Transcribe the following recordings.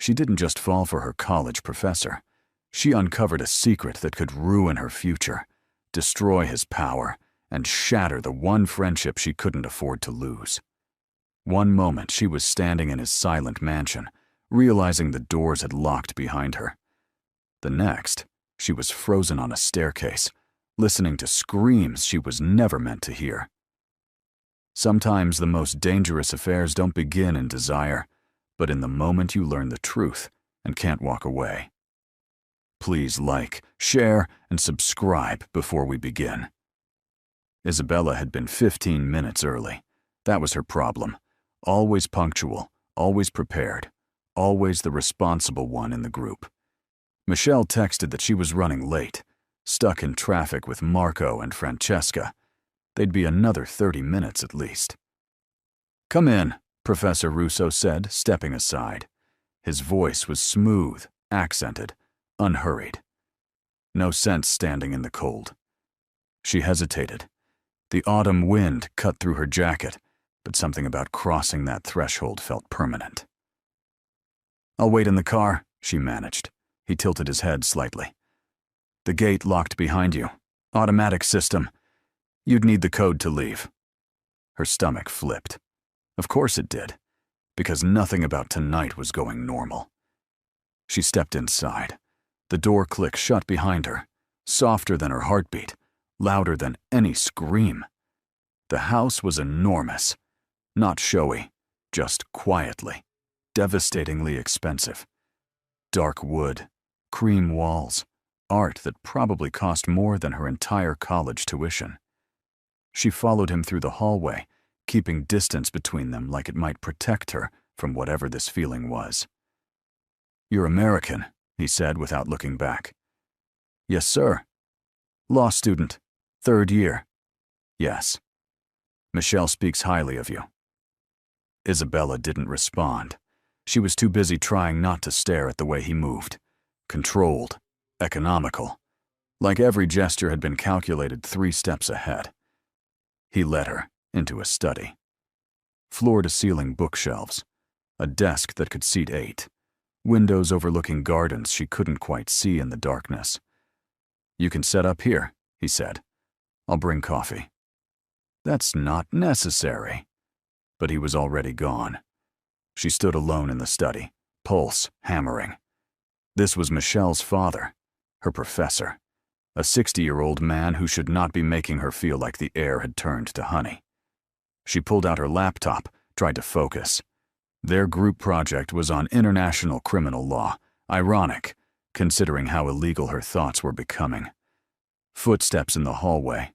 She didn't just fall for her college professor. She uncovered a secret that could ruin her future, destroy his power, and shatter the one friendship she couldn't afford to lose. One moment she was standing in his silent mansion, realizing the doors had locked behind her. The next, she was frozen on a staircase, listening to screams she was never meant to hear. Sometimes the most dangerous affairs don't begin in desire, but in the moment you learn the truth and can't walk away. Please like, share, and subscribe before we begin. Isabella had been 15 minutes early. That was her problem. Always punctual, always prepared, always the responsible one in the group. Michelle texted that she was running late, stuck in traffic with Marco and Francesca. They'd be another 30 minutes at least. "Come in," Professor Russo said, stepping aside. His voice was smooth, accented, unhurried. No sense standing in the cold. She hesitated. The autumn wind cut through her jacket, but something about crossing that threshold felt permanent. "I'll wait in the car," she managed. He tilted his head slightly. "The gate locked behind you. Automatic system. You'd need the code to leave." Her stomach flipped. Of course it did, because nothing about tonight was going normal. She stepped inside. The door clicked shut behind her, softer than her heartbeat, louder than any scream. The house was enormous, not showy, just quietly, devastatingly expensive. Dark wood, cream walls, art that probably cost more than her entire college tuition. She followed him through the hallway, keeping distance between them like it might protect her from whatever this feeling was. "You're American," he said without looking back. "Yes, sir." "Law student. 3rd year." "Yes." "Michelle speaks highly of you." Isabella didn't respond. She was too busy trying not to stare at the way he moved. Controlled, economical. Like every gesture had been calculated 3 steps ahead. He led her into a study. Floor-to-ceiling bookshelves. A desk that could seat 8. Windows overlooking gardens she couldn't quite see in the darkness. "You can set up here," he said. "I'll bring coffee." "That's not necessary." But he was already gone. She stood alone in the study, pulse hammering. This was Michelle's father, her professor, a 60-year-old man who should not be making her feel like the air had turned to honey. She pulled out her laptop, tried to focus. Their group project was on international criminal law, ironic, considering how illegal her thoughts were becoming. Footsteps in the hallway,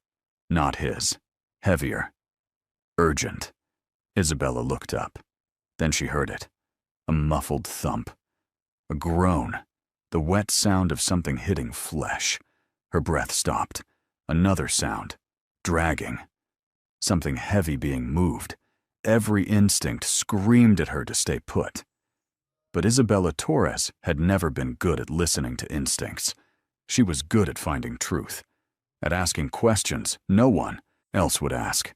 not his, heavier, urgent. Isabella looked up. Then she heard it, a muffled thump, a groan, the wet sound of something hitting flesh. Her breath stopped. Another sound, dragging. Something heavy being moved. Every instinct screamed at her to stay put. But Isabella Torres had never been good at listening to instincts. She was good at finding truth, at asking questions no one else would ask.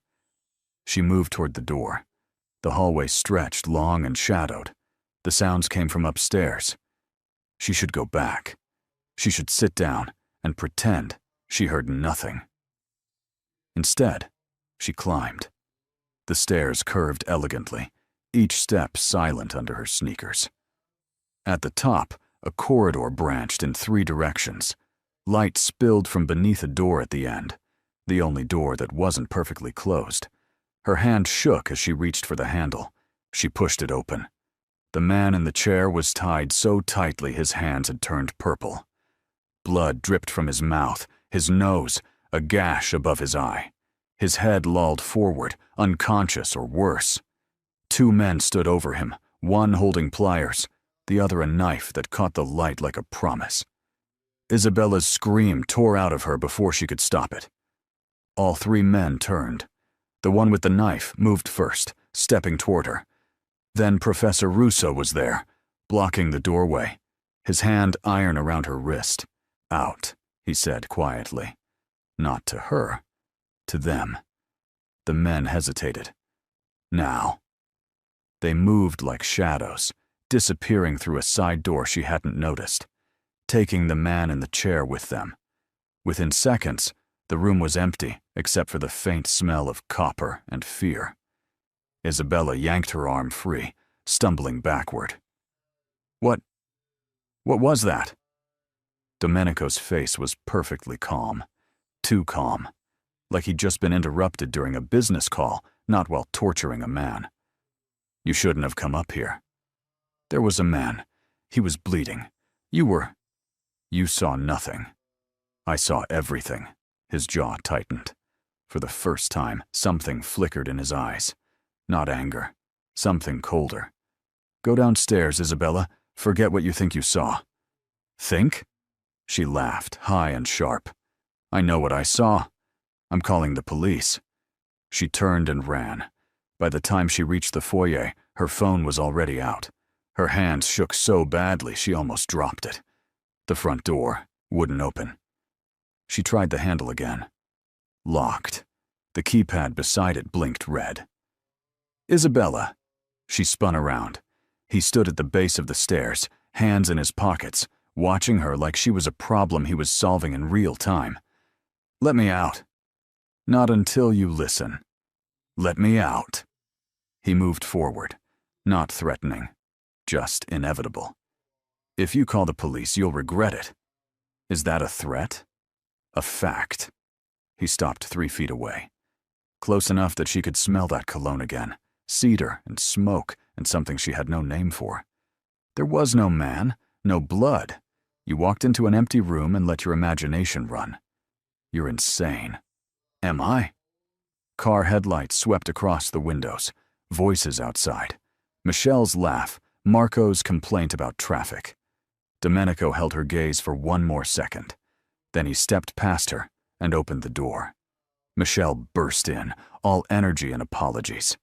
She moved toward the door. The hallway stretched long and shadowed. The sounds came from upstairs. She should go back. She should sit down and pretend she heard nothing. Instead, she climbed. The stairs curved elegantly, each step silent under her sneakers. At the top, a corridor branched in 3 directions. Light spilled from beneath a door at the end, the only door that wasn't perfectly closed. Her hand shook as she reached for the handle. She pushed it open. The man in the chair was tied so tightly his hands had turned purple. Blood dripped from his mouth, his nose, a gash above his eye. His head lolled forward, unconscious or worse. 2 men stood over him, one holding pliers, the other a knife that caught the light like a promise. Isabella's scream tore out of her before she could stop it. All 3 men turned. The one with the knife moved first, stepping toward her. Then Professor Russo was there, blocking the doorway, his hand iron around her wrist. "Out," he said quietly. Not to her, to them. The men hesitated. Now. They moved like shadows, disappearing through a side door she hadn't noticed, taking the man in the chair with them. Within seconds, the room was empty except for the faint smell of copper and fear. Isabella yanked her arm free, stumbling backward. What was that? Domenico's face was perfectly calm. Too calm. Like he'd just been interrupted during a business call, not while torturing a man. You shouldn't have come up here. There was a man. He was bleeding. You saw nothing. I saw everything. His jaw tightened. For the first time, something flickered in his eyes. Not anger. Something colder. Go downstairs, Isabella. Forget what you think you saw. Think? She laughed, high and sharp. I know what I saw. I'm calling the police. She turned and ran. By the time she reached the foyer, her phone was already out. Her hands shook so badly she almost dropped it. The front door wouldn't open. She tried the handle again. Locked. The keypad beside it blinked red. Isabella. She spun around. He stood at the base of the stairs, hands in his pockets, watching her like she was a problem he was solving in real time. Let me out. Not until you listen. Let me out. He moved forward, not threatening, just inevitable. If you call the police, you'll regret it. Is that a threat? A fact. He stopped 3 feet away. Close enough that she could smell that cologne again, cedar and smoke and something she had no name for. There was no man, no blood. You walked into an empty room and let your imagination run. You're insane. Am I? Car headlights swept across the windows, voices outside. Michelle's laugh, Marco's complaint about traffic. Domenico held her gaze for 1 more second. Then he stepped past her and opened the door. Michelle burst in, all energy and apologies.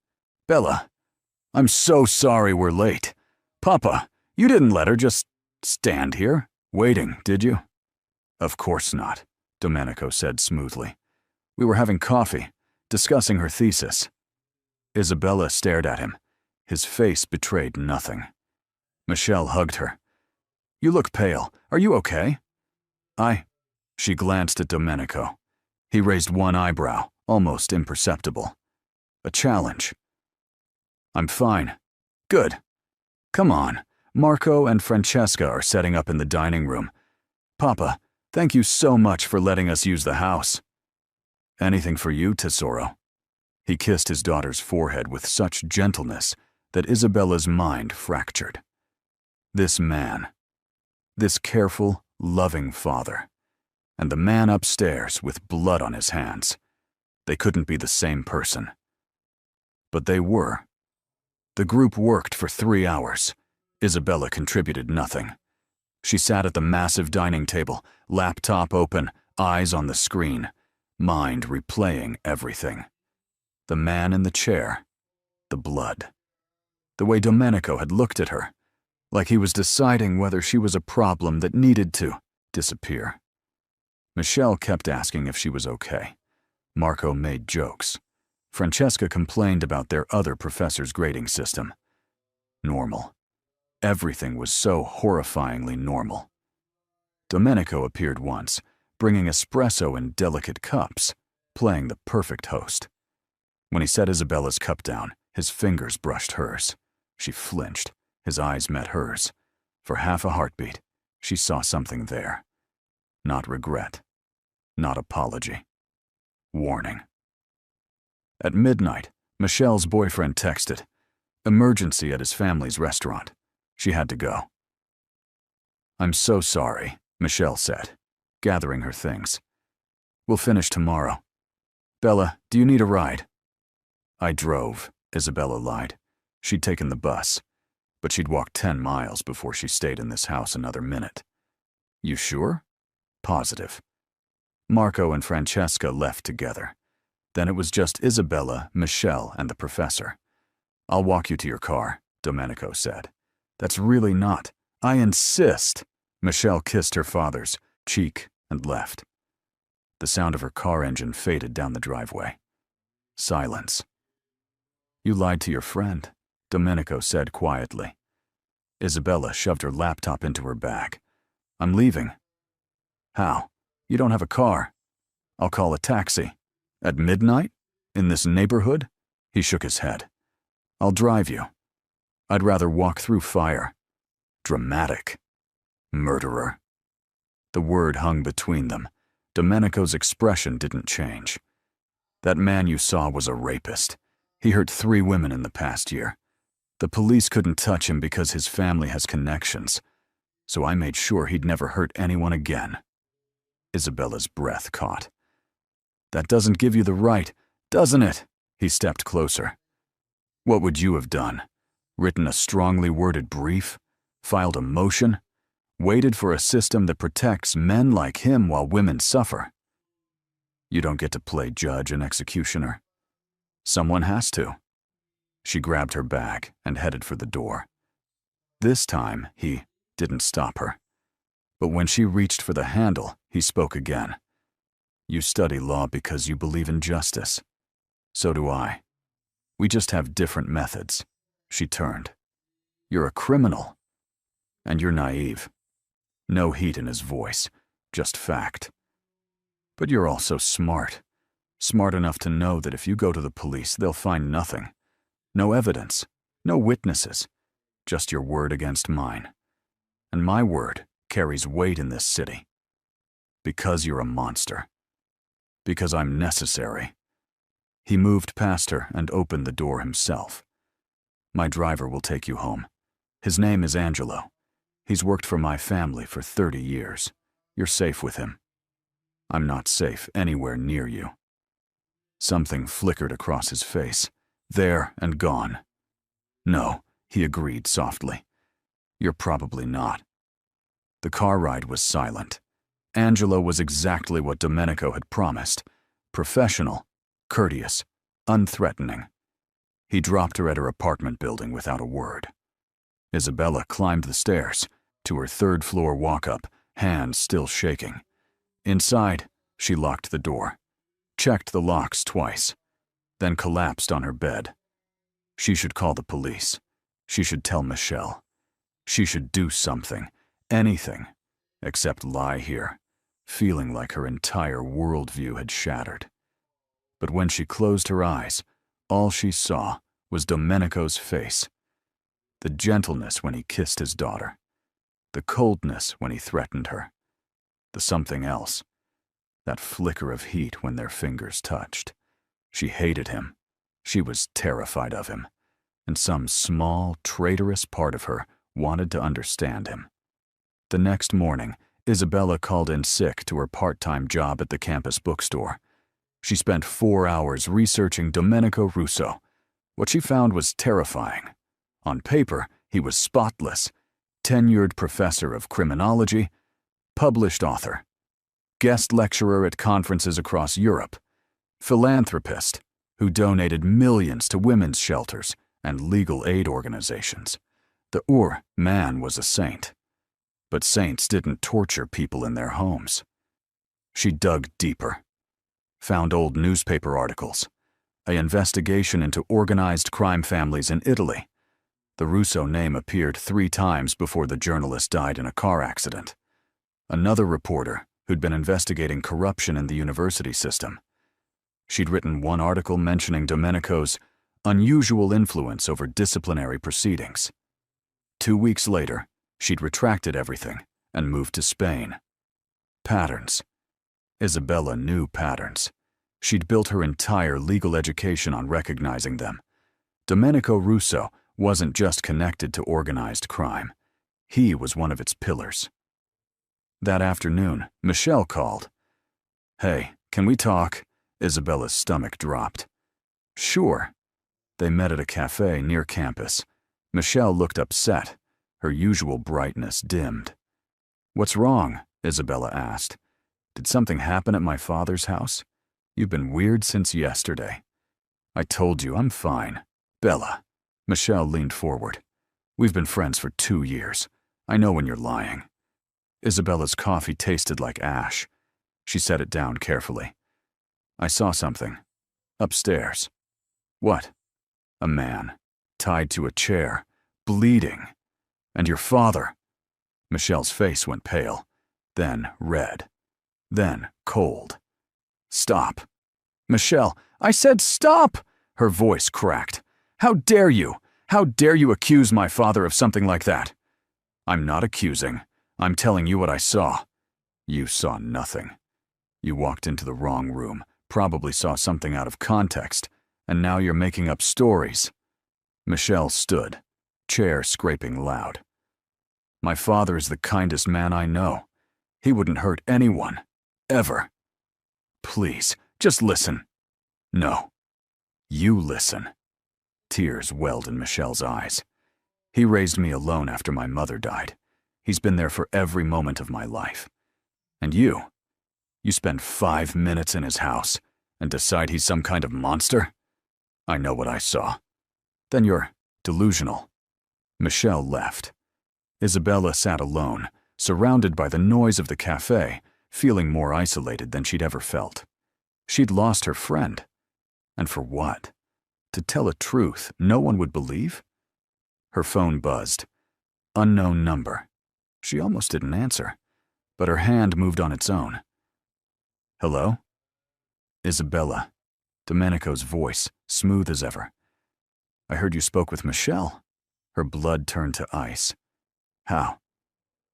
Bella, I'm so sorry we're late. Papa, you didn't let her just stand here, waiting, did you? Of course not, Domenico said smoothly. We were having coffee, discussing her thesis. Isabella stared at him. His face betrayed nothing. Michelle hugged her. You look pale. Are you okay? She glanced at Domenico. He raised one eyebrow, almost imperceptible. A challenge. I'm fine. Good. Come on. Marco and Francesca are setting up in the dining room. Papa, thank you so much for letting us use the house. Anything for you, Tesoro. He kissed his daughter's forehead with such gentleness that Isabella's mind fractured. This man. This careful, loving father. And the man upstairs with blood on his hands. They couldn't be the same person. But they were. The group worked for 3 hours. Isabella contributed nothing. She sat at the massive dining table, laptop open, eyes on the screen, mind replaying everything. The man in the chair, the blood. The way Domenico had looked at her, like he was deciding whether she was a problem that needed to disappear. Michelle kept asking if she was okay. Marco made jokes. Francesca complained about their other professor's grading system. Normal. Everything was so horrifyingly normal. Domenico appeared once, bringing espresso in delicate cups, playing the perfect host. When he set Isabella's cup down, his fingers brushed hers. She flinched. His eyes met hers. For half a heartbeat, she saw something there. Not regret. Not apology. Warning. At midnight, Michelle's boyfriend texted. Emergency at his family's restaurant. She had to go. I'm so sorry, Michelle said, gathering her things. We'll finish tomorrow. Bella, do you need a ride? I drove, Isabella lied. She'd taken the bus, but she'd walked 10 miles before she stayed in this house another minute. You sure? Positive. Marco and Francesca left together. Then it was just Isabella, Michelle, and the professor. I'll walk you to your car, Domenico said. That's really not. I insist. Michelle kissed her father's cheek and left. The sound of her car engine faded down the driveway. Silence. You lied to your friend, Domenico said quietly. Isabella shoved her laptop into her bag. I'm leaving. How? You don't have a car. I'll call a taxi. At midnight? In this neighborhood? He shook his head. I'll drive you. I'd rather walk through fire. Dramatic. Murderer. The word hung between them. Domenico's expression didn't change. That man you saw was a rapist. He hurt 3 women in the past year. The police couldn't touch him because his family has connections, so I made sure he'd never hurt anyone again. Isabella's breath caught. That doesn't give you the right, doesn't it? He stepped closer. What would you have done? Written a strongly worded brief? Filed a motion? Waited for a system that protects men like him while women suffer? You don't get to play judge and executioner. Someone has to. She grabbed her bag and headed for the door. This time, he didn't stop her. But when she reached for the handle, he spoke again. You study law because you believe in justice. So do I. We just have different methods. She turned. You're a criminal. And you're naive. No heat in his voice, just fact. But you're also smart. Smart enough to know that if you go to the police, they'll find nothing. No evidence, no witnesses, just your word against mine. And my word carries weight in this city. Because you're a monster. Because I'm necessary. He moved past her and opened the door himself. My driver will take you home. His name is Angelo. He's worked for my family for 30 years. You're safe with him. I'm not safe anywhere near you. Something flickered across his face. There and gone. No, he agreed softly. You're probably not. The car ride was silent. Angelo was exactly what Domenico had promised. Professional, courteous, unthreatening. He dropped her at her apartment building without a word. Isabella climbed the stairs to her 3rd-floor walk-up, hands still shaking. Inside, she locked the door, checked the locks twice, then collapsed on her bed. She should call the police. She should tell Michelle. She should do something, anything, except lie here, feeling like her entire worldview had shattered. But when she closed her eyes, all she saw was Domenico's face. The gentleness when he kissed his daughter. The coldness when he threatened her. The something else. That flicker of heat when their fingers touched. She hated him. She was terrified of him. And some small, traitorous part of her wanted to understand him. The next morning, Isabella called in sick to her part-time job at the campus bookstore. She spent 4 hours researching Domenico Russo. What she found was terrifying. On paper, he was spotless. Tenured professor of criminology, published author, guest lecturer at conferences across Europe, philanthropist who donated millions to women's shelters and legal aid organizations. The man was a saint. But saints didn't torture people in their homes. She dug deeper. Found old newspaper articles. An investigation into organized crime families in Italy. The Russo name appeared 3 times before the journalist died in a car accident. Another reporter who'd been investigating corruption in the university system. She'd written one article mentioning Domenico's unusual influence over disciplinary proceedings. 2 weeks later, she'd retracted everything and moved to Spain. Patterns. Isabella knew patterns. She'd built her entire legal education on recognizing them. Domenico Russo wasn't just connected to organized crime. He was one of its pillars. That afternoon, Michelle called. Hey, can we talk? Isabella's stomach dropped. Sure. They met at a cafe near campus. Michelle looked upset. Her usual brightness dimmed. What's wrong? Isabella asked. Did something happen at my father's house? You've been weird since yesterday. I told you I'm fine. Bella. Michelle leaned forward. We've been friends for 2 years. I know when you're lying. Isabella's coffee tasted like ash. She set it down carefully. I saw something. Upstairs. What? A man, tied to a chair, bleeding. And your father. Michelle's face went pale, then red, then cold. Stop. Michelle, I said stop! Her voice cracked. How dare you? How dare you accuse my father of something like that? I'm not accusing. I'm telling you what I saw. You saw nothing. You walked into the wrong room, probably saw something out of context, and now you're making up stories. Michelle stood, chair scraping loud. My father is the kindest man I know. He wouldn't hurt anyone, ever. Please, just listen. No. You listen. Tears welled in Michelle's eyes. He raised me alone after my mother died. He's been there for every moment of my life. And you spend 5 minutes in his house and decide he's some kind of monster? I know what I saw. Then you're delusional. Michelle left. Isabella sat alone, surrounded by the noise of the cafe, feeling more isolated than she'd ever felt. She'd lost her friend. And for what? To tell a truth no one would believe? Her phone buzzed. Unknown number. She almost didn't answer, but her hand moved on its own. Hello? Isabella. Domenico's voice, smooth as ever. I heard you spoke with Michelle. Her blood turned to ice. How?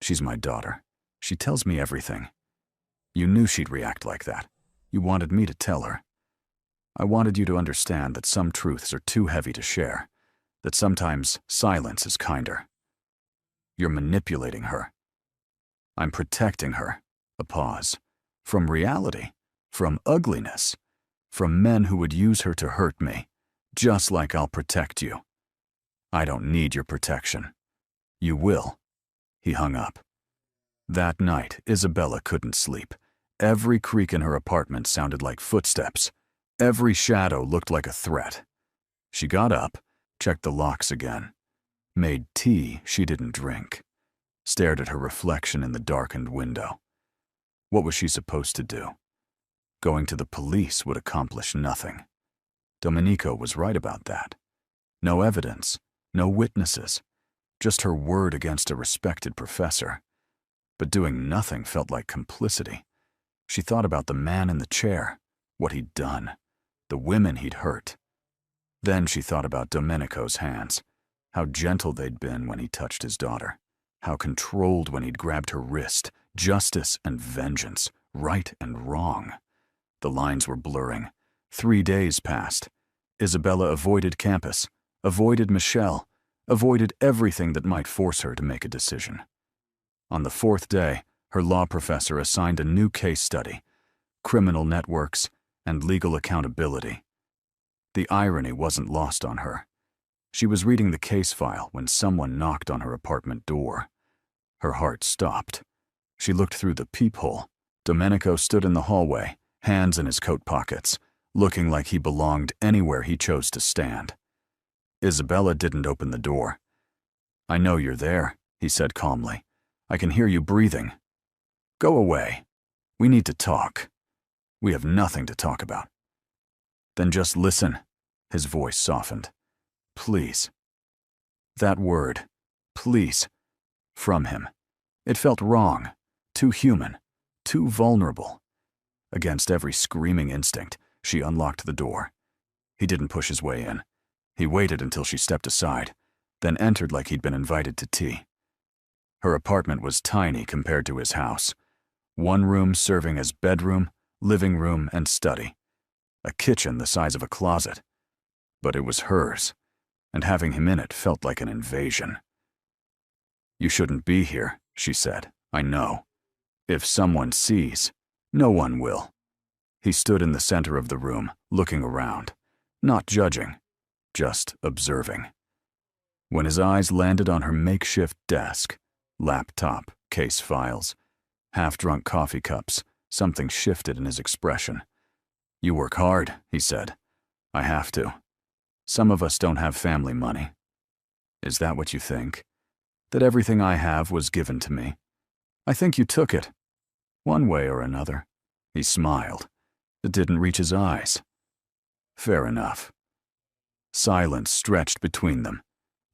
She's my daughter. She tells me everything. You knew she'd react like that. You wanted me to tell her. I wanted you to understand that some truths are too heavy to share, that sometimes silence is kinder. You're manipulating her. I'm protecting her. A pause. From reality. From ugliness. From men who would use her to hurt me, just like I'll protect you. I don't need your protection. You will. He hung up. That night, Isabella couldn't sleep. Every creak in her apartment sounded like footsteps. Every shadow looked like a threat. She got up, checked the locks again, made tea she didn't drink, stared at her reflection in the darkened window. What was she supposed to do? Going to the police would accomplish nothing. Domenico was right about that. No evidence, no witnesses, just her word against a respected professor. But doing nothing felt like complicity. She thought about the man in the chair, what he'd done, the women he'd hurt. Then she thought about Domenico's hands, how gentle they'd been when he touched his daughter, how controlled when he'd grabbed her wrist, justice and vengeance, right and wrong. The lines were blurring. 3 days passed. Isabella avoided campus, avoided Michelle, avoided everything that might force her to make a decision. On the 4th day, her law professor assigned a new case study, criminal networks and legal accountability. The irony wasn't lost on her. She was reading the case file when someone knocked on her apartment door. Her heart stopped. She looked through the peephole. Domenico stood in the hallway, hands in his coat pockets, looking like he belonged anywhere he chose to stand. Isabella didn't open the door. I know you're there, he said calmly. I can hear you breathing. Go away. We need to talk. We have nothing to talk about. Then just listen. His voice softened. Please. That word, please, from him. It felt wrong, too human, too vulnerable. Against every screaming instinct, she unlocked the door. He didn't push his way in. He waited until she stepped aside, then entered like he'd been invited to tea. Her apartment was tiny compared to his house. One room serving as bedroom, living room, and study. A kitchen the size of a closet. But it was hers, and having him in it felt like an invasion. You shouldn't be here, she said. I know. If someone sees, no one will. He stood in the center of the room, looking around, not judging, just observing. When his eyes landed on her makeshift desk, laptop, case files, half-drunk coffee cups, something shifted in his expression. You work hard, he said. I have to. Some of us don't have family money. Is that what you think? That everything I have was given to me? I think you took it. One way or another. He smiled. It didn't reach his eyes. Fair enough. Silence stretched between them.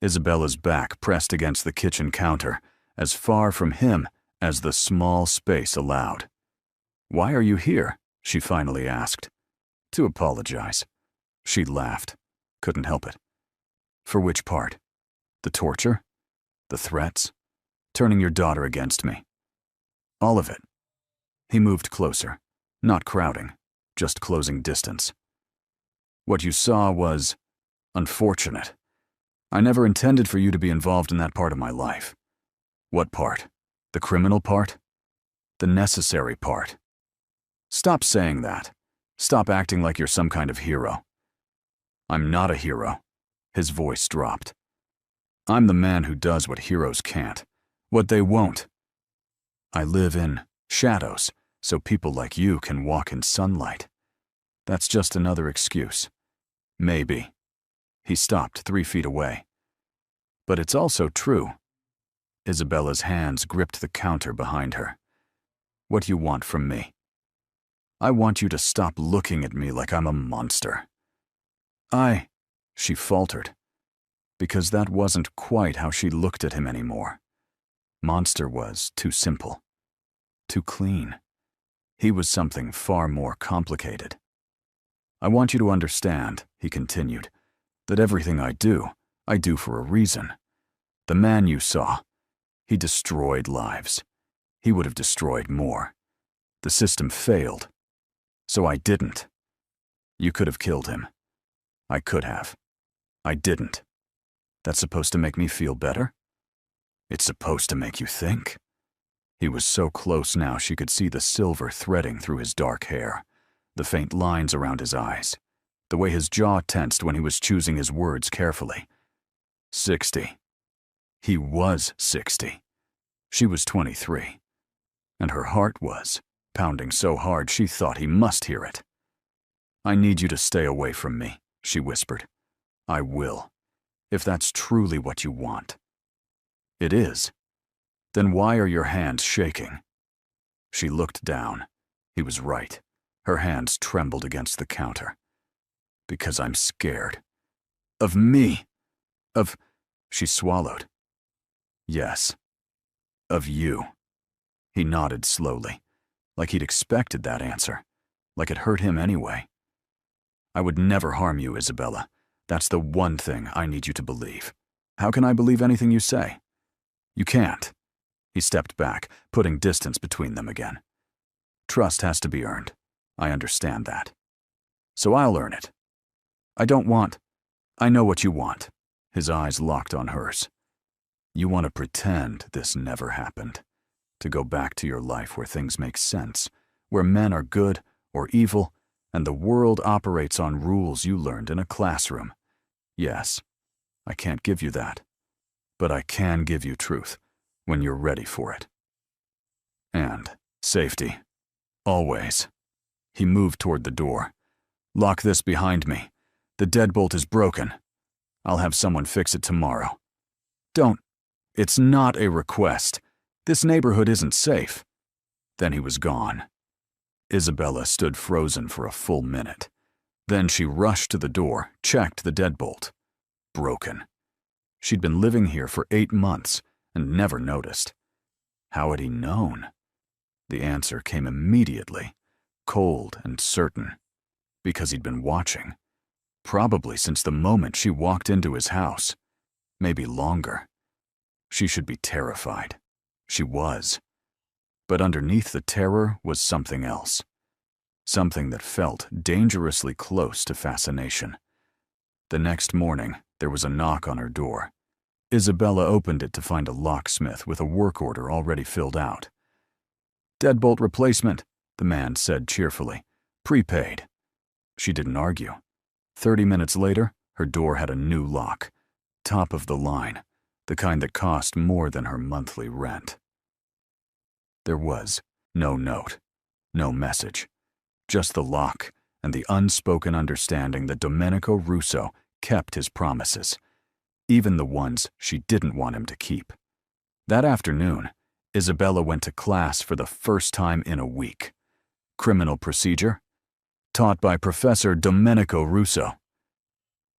Isabella's back pressed against the kitchen counter, as far from him as the small space allowed. "Why are you here?" she finally asked. "To apologize." She laughed. Couldn't help it. "For which part? The torture? The threats? Turning your daughter against me?" "All of it." He moved closer, not crowding, just closing distance. "What you saw was unfortunate. I never intended for you to be involved in that part of my life." "What part? The criminal part? The necessary part?" "Stop saying that. Stop acting like you're some kind of hero." "I'm not a hero." His voice dropped. "I'm the man who does what heroes can't, what they won't. I live in shadows, so people like you can walk in sunlight. That's just another excuse. Maybe." He stopped 3 feet away. "But it's also true." Isabella's hands gripped the counter behind her. "What do you want from me?" "I want you to stop looking at me like I'm a monster." She faltered, because that wasn't quite how she looked at him anymore. Monster was too simple, too clean. He was something far more complicated. "I want you to understand," he continued, "that everything I do for a reason. The man you saw, he destroyed lives. He would have destroyed more. The system failed, so I didn't. You could have killed him. I could have. I didn't. That's supposed to make me feel better? It's supposed to make you think?" He was so close now she could see the silver threading through his dark hair, the faint lines around his eyes, the way his jaw tensed when he was choosing his words carefully. 60. He was 60. She was 23. And her heart was pounding so hard she thought he must hear it. "I need you to stay away from me," she whispered. "I will, if that's truly what you want." "It is. Then why are your hands shaking?" She looked down. He was right. Her hands trembled against the counter. "Because I'm scared. Of me. Of—" She swallowed. "Yes. Of you." He nodded slowly, like he'd expected that answer, like it hurt him anyway. "I would never harm you, Isabella. That's the one thing I need you to believe. How can I believe anything you say?" "You can't." He stepped back, putting distance between them again. "Trust has to be earned. I understand that. So I'll earn it. I don't want— I know what you want." His eyes locked on hers. "You want to pretend this never happened. To go back to your life where things make sense, where men are good or evil, and the world operates on rules you learned in a classroom. Yes, I can't give you that. But I can give you truth when you're ready for it. And safety. Always." He moved toward the door. "Lock this behind me. The deadbolt is broken. I'll have someone fix it tomorrow. Don't. It's not a request. This neighborhood isn't safe." Then he was gone. Isabella stood frozen for a full minute. Then she rushed to the door, checked the deadbolt. Broken. She'd been living here for 8 months and never noticed. How had he known? The answer came immediately, cold and certain. Because he'd been watching. Probably since the moment she walked into his house. Maybe longer. She should be terrified. She was. But underneath the terror was something else. Something that felt dangerously close to fascination. The next morning, there was a knock on her door. Isabella opened it to find a locksmith with a work order already filled out. "Deadbolt replacement," the man said cheerfully. "Prepaid." She didn't argue. 30 minutes later, her door had a new lock. Top of the line, the kind that cost more than her monthly rent. There was no note, no message. Just the lock and the unspoken understanding that Domenico Russo kept his promises, even the ones she didn't want him to keep. That afternoon, Isabella went to class for the first time in a week. Criminal procedure, taught by Professor Domenico Russo.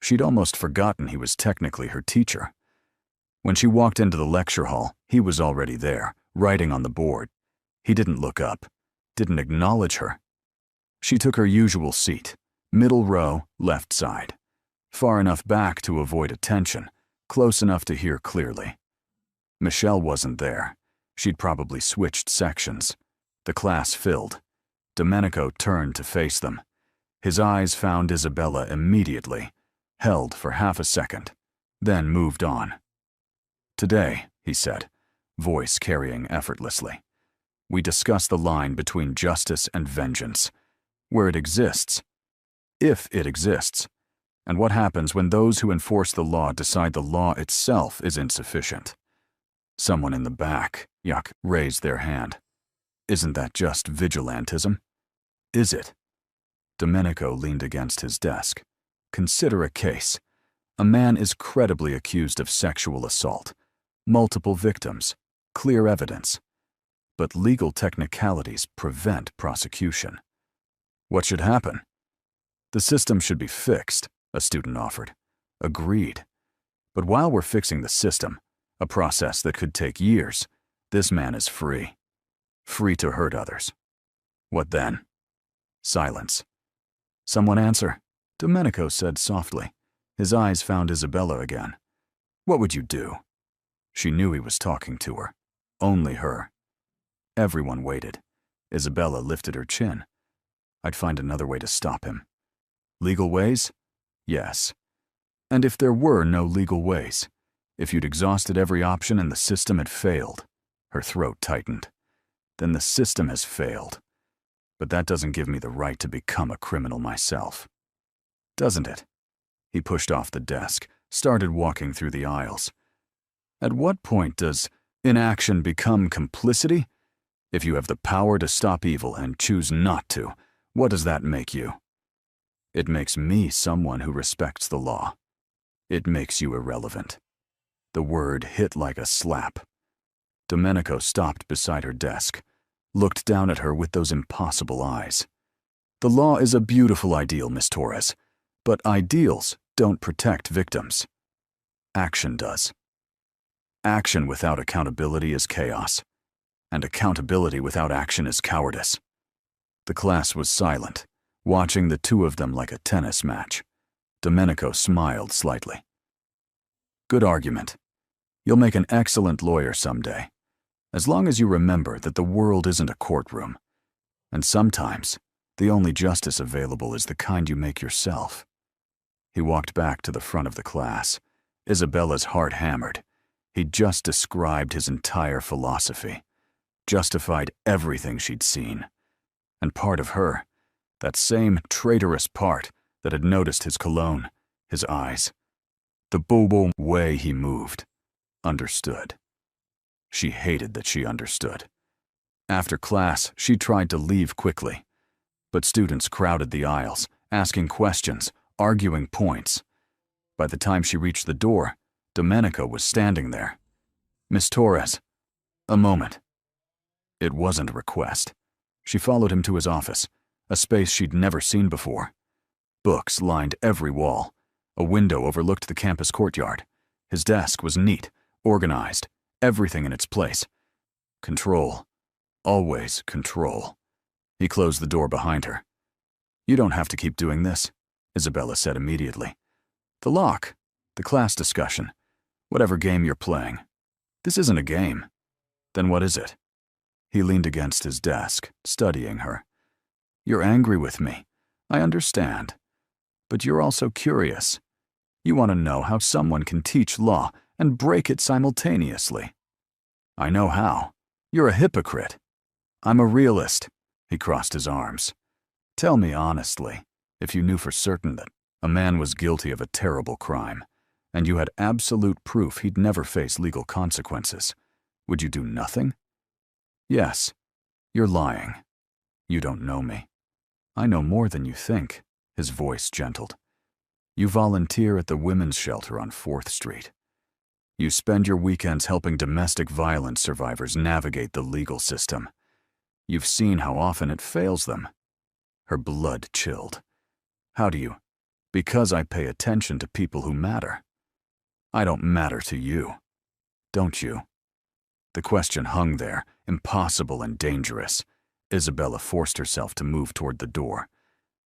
She'd almost forgotten he was technically her teacher. When she walked into the lecture hall, he was already there, writing on the board. He didn't look up, didn't acknowledge her. She took her usual seat, middle row, left side. Far enough back to avoid attention, close enough to hear clearly. Michelle wasn't there. She'd probably switched sections. The class filled. Domenico turned to face them. His eyes found Isabella immediately, held for half a second, then moved on. "Today," he said, voice carrying effortlessly, "we discuss the line between justice and vengeance, where it exists, if it exists, and what happens when those who enforce the law decide the law itself is insufficient." Someone in the back, Yuck, raised their hand. "Isn't that just vigilantism?" "Is it?" Domenico leaned against his desk. "Consider a case. A man is credibly accused of sexual assault. Multiple victims. Clear evidence. But legal technicalities prevent prosecution. What should happen?" "The system should be fixed," a student offered. "Agreed. But while we're fixing the system, a process that could take years, this man is free. Free to hurt others. What then?" Silence. "Someone answer," Domenico said softly. His eyes found Isabella again. "What would you do?" She knew he was talking to her. Only her. Everyone waited. Isabella lifted her chin. "I'd find another way to stop him." "Legal ways?" "Yes. And if there were no legal ways, if you'd exhausted every option and the system had failed," her throat tightened, "then the system has failed. But that doesn't give me the right to become a criminal myself. Doesn't it?" He pushed off the desk, started walking through the aisles. "At what point does inaction become complicity? If you have the power to stop evil and choose not to, what does that make you?" "It makes me someone who respects the law. It makes you irrelevant." The word hit like a slap. Domenico stopped beside her desk, looked down at her with those impossible eyes. "The law is a beautiful ideal, Miss Torres, but ideals don't protect victims. Action does. Action without accountability is chaos, and accountability without action is cowardice." The class was silent, watching the two of them like a tennis match. Domenico smiled slightly. "Good argument. You'll make an excellent lawyer someday, as long as you remember that the world isn't a courtroom, and sometimes the only justice available is the kind you make yourself." He walked back to the front of the class. Isabella's heart hammered. He'd just described his entire philosophy, justified everything she'd seen. And part of her, that same traitorous part that had noticed his cologne, his eyes, the bobo way he moved, understood. She hated that she understood. After class, she tried to leave quickly, but students crowded the aisles, asking questions, arguing points. By the time she reached the door, Domenico was standing there. "Miss Torres, a moment." It wasn't a request. She followed him to his office, a space she'd never seen before. Books lined every wall. A window overlooked the campus courtyard. His desk was neat, organized, everything in its place. Control. Always control. He closed the door behind her. "You don't have to keep doing this," Isabella said immediately. "The lock, the class discussion, whatever game you're playing. This isn't a game. Then what is it?" He leaned against his desk, studying her. "You're angry with me. I understand. But you're also curious. You want to know how someone can teach law and break it simultaneously. I know how. You're a hypocrite. I'm a realist." He crossed his arms. "Tell me honestly, if you knew for certain that a man was guilty of a terrible crime, and you had absolute proof he'd never face legal consequences, would you do nothing?" "Yes. You're lying. You don't know me." "I know more than you think," his voice gentled. "You volunteer at the women's shelter on 4th Street. You spend your weekends helping domestic violence survivors navigate the legal system. You've seen how often it fails them." Her blood chilled. "How do you?" "Because I pay attention to people who matter." "I don't matter to you." Don't you? The question hung there, impossible and dangerous. Isabella forced herself to move toward the door.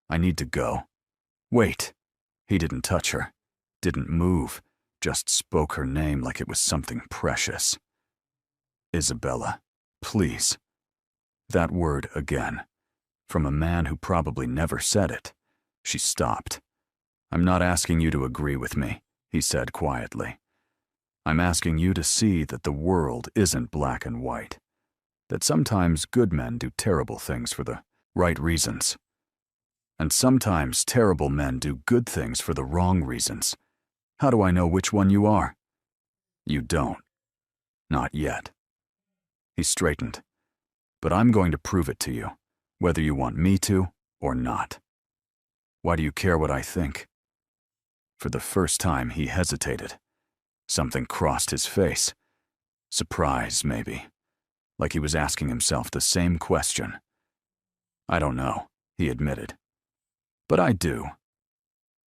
I need to go. Wait. He didn't touch her, didn't move, just spoke her name like it was something precious. Isabella, please. That word again, from a man who probably never said it. She stopped. I'm not asking you to agree with me, he said quietly. I'm asking you to see that the world isn't black and white, that sometimes good men do terrible things for the right reasons, and sometimes terrible men do good things for the wrong reasons. How do I know which one you are? You don't. Not yet. He straightened. But I'm going to prove it to you, whether you want me to or not. Why do you care what I think? For the first time, he hesitated. Something crossed his face. Surprise, maybe. Like he was asking himself the same question. I don't know, he admitted. But I do.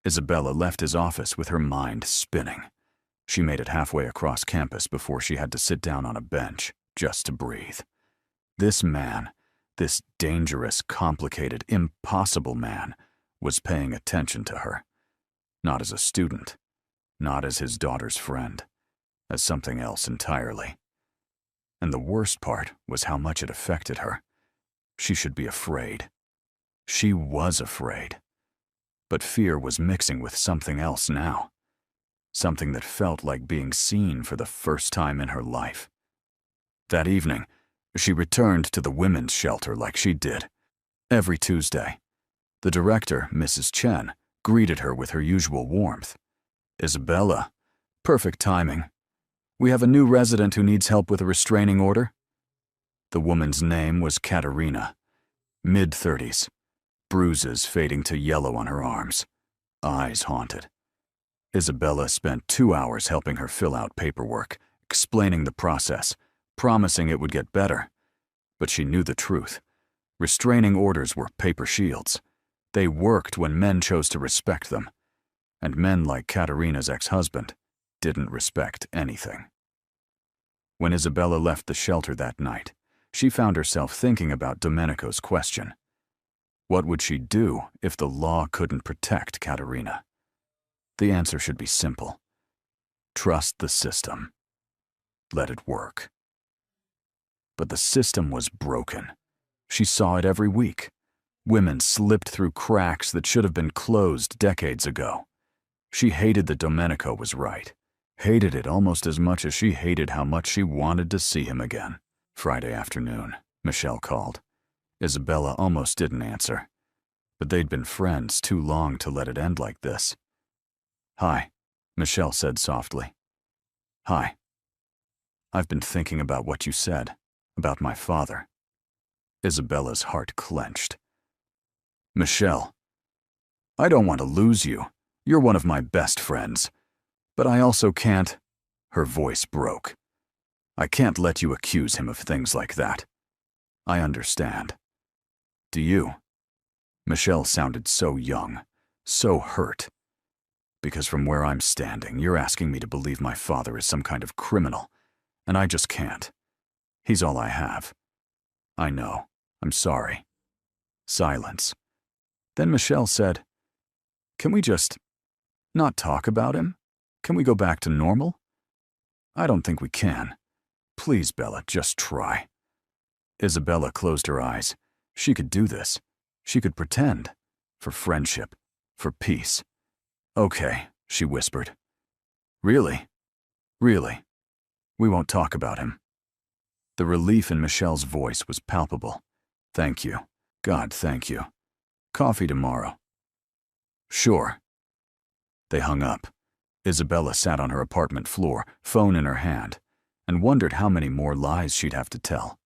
Isabella left his office with her mind spinning. She made it halfway across campus before she had to sit down on a bench, just to breathe. This man, this dangerous, complicated, impossible man, was paying attention to her. Not as a student, not as his daughter's friend, as something else entirely. And the worst part was how much it affected her. She should be afraid. She was afraid. But fear was mixing with something else now. Something that felt like being seen for the first time in her life. That evening, she returned to the women's shelter like she did every Tuesday. The director, Mrs. Chen, greeted her with her usual warmth. Isabella, perfect timing. We have a new resident who needs help with a restraining order. The woman's name was Katerina, mid-30s, bruises fading to yellow on her arms, eyes haunted. Isabella spent 2 hours helping her fill out paperwork, explaining the process, promising it would get better. But she knew the truth. Restraining orders were paper shields. They worked when men chose to respect them. And men like Katerina's ex-husband didn't respect anything. When Isabella left the shelter that night, she found herself thinking about Domenico's question. What would she do if the law couldn't protect Katerina? The answer should be simple. Trust the system. Let it work. But the system was broken. She saw it every week. Women slipped through cracks that should have been closed decades ago. She hated that Domenico was right. Hated it almost as much as she hated how much she wanted to see him again. Friday afternoon, Michelle called. Isabella almost didn't answer. But they'd been friends too long to let it end like this. Hi, Michelle said softly. Hi. I've been thinking about what you said. About my father. Isabella's heart clenched. Michelle, I don't want to lose you. You're one of my best friends. But I also can't. Her voice broke. I can't let you accuse him of things like that. I understand. Do you? Michelle sounded so young, so hurt. Because from where I'm standing, you're asking me to believe my father is some kind of criminal, and I just can't. He's all I have. I know. I'm sorry. Silence. Then Michelle said, Can we just not talk about him? Can we go back to normal? I don't think we can. Please, Bella, just try. Isabella closed her eyes. She could do this. She could pretend. For friendship. For peace. Okay, she whispered. Really? Really? We won't talk about him. The relief in Michelle's voice was palpable. Thank you. God, thank you. Coffee tomorrow. Sure. They hung up. Isabella sat on her apartment floor, phone in her hand, and wondered how many more lies she'd have to tell.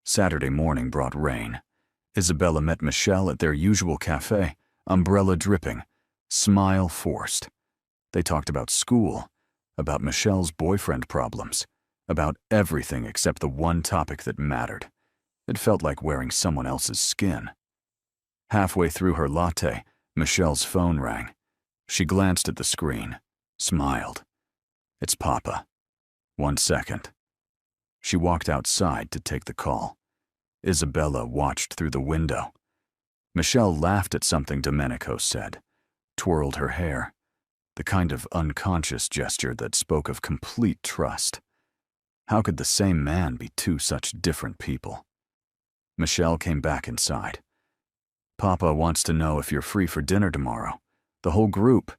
Saturday morning brought rain. Isabella met Michelle at their usual cafe, umbrella dripping, smile forced. They talked about school, about Michelle's boyfriend problems, about everything except the one topic that mattered. It felt like wearing someone else's skin. Halfway through her latte, Michelle's phone rang. She glanced at the screen, smiled. It's Papa. 1 second. She walked outside to take the call. Isabella watched through the window. Michelle laughed at something Domenico said, twirled her hair, the kind of unconscious gesture that spoke of complete trust. How could the same man be two such different people? Michelle came back inside. Papa wants to know if you're free for dinner tomorrow. The whole group.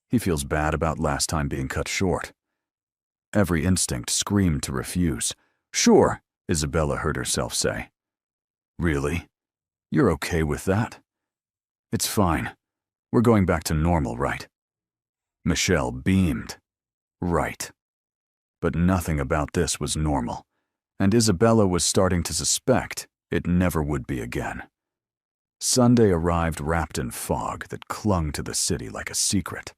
He feels bad about last time being cut short. Every instinct screamed to refuse. Sure, Isabella heard herself say. Really? You're okay with that? It's fine. We're going back to normal, right? Michelle beamed. Right. But nothing about this was normal, and Isabella was starting to suspect it never would be again. Sunday arrived wrapped in fog that clung to the city like a secret.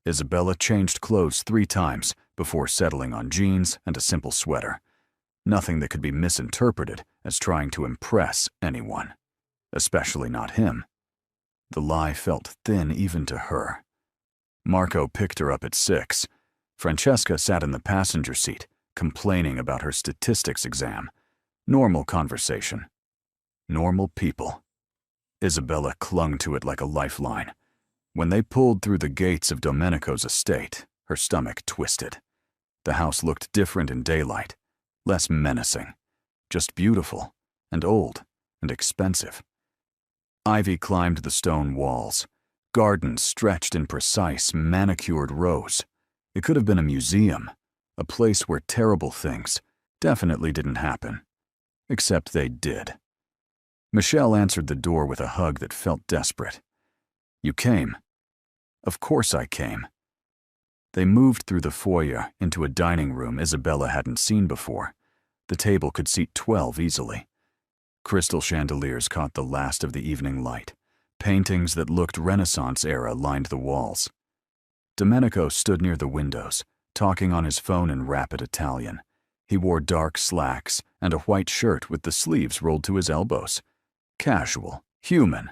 Isabella changed clothes 3 times before settling on jeans and a simple sweater. Nothing that could be misinterpreted as trying to impress anyone, especially not him. The lie felt thin even to her. Marco picked her up at 6. Francesca sat in the passenger seat, complaining about her statistics exam. Normal conversation. Normal people. Isabella clung to it like a lifeline. When they pulled through the gates of Domenico's estate, her stomach twisted. The house looked different in daylight, less menacing, just beautiful and old and expensive. Ivy climbed the stone walls. Gardens stretched in precise, manicured rows. It could have been a museum, a place where terrible things definitely didn't happen. Except they did. Michelle answered the door with a hug that felt desperate. You came. Of course I came. They moved through the foyer into a dining room Isabella hadn't seen before. The table could seat 12 easily. Crystal chandeliers caught the last of the evening light. Paintings that looked Renaissance-era lined the walls. Domenico stood near the windows, talking on his phone in rapid Italian. He wore dark slacks and a white shirt with the sleeves rolled to his elbows. Casual, human,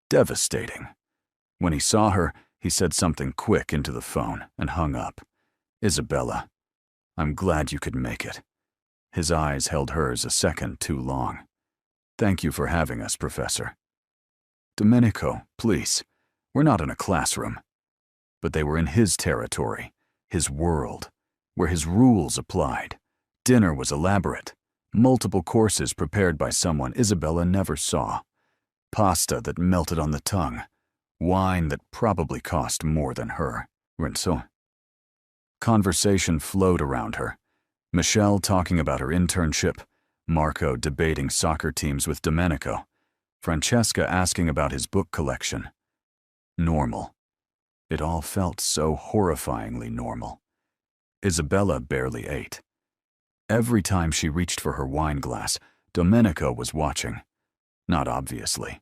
devastating. When he saw her, he said something quick into the phone and hung up. Isabella, I'm glad you could make it. His eyes held hers a second too long. Thank you for having us, Professor. Domenico, please. We're not in a classroom. But they were in his territory, his world, where his rules applied. Dinner was elaborate. Multiple courses prepared by someone Isabella never saw. Pasta that melted on the tongue. Wine that probably cost more than her. Rinso. Conversation flowed around her. Michelle talking about her internship. Marco debating soccer teams with Domenico. Francesca asking about his book collection. Normal. It all felt so horrifyingly normal. Isabella barely ate. Every time she reached for her wine glass, Domenico was watching. Not obviously.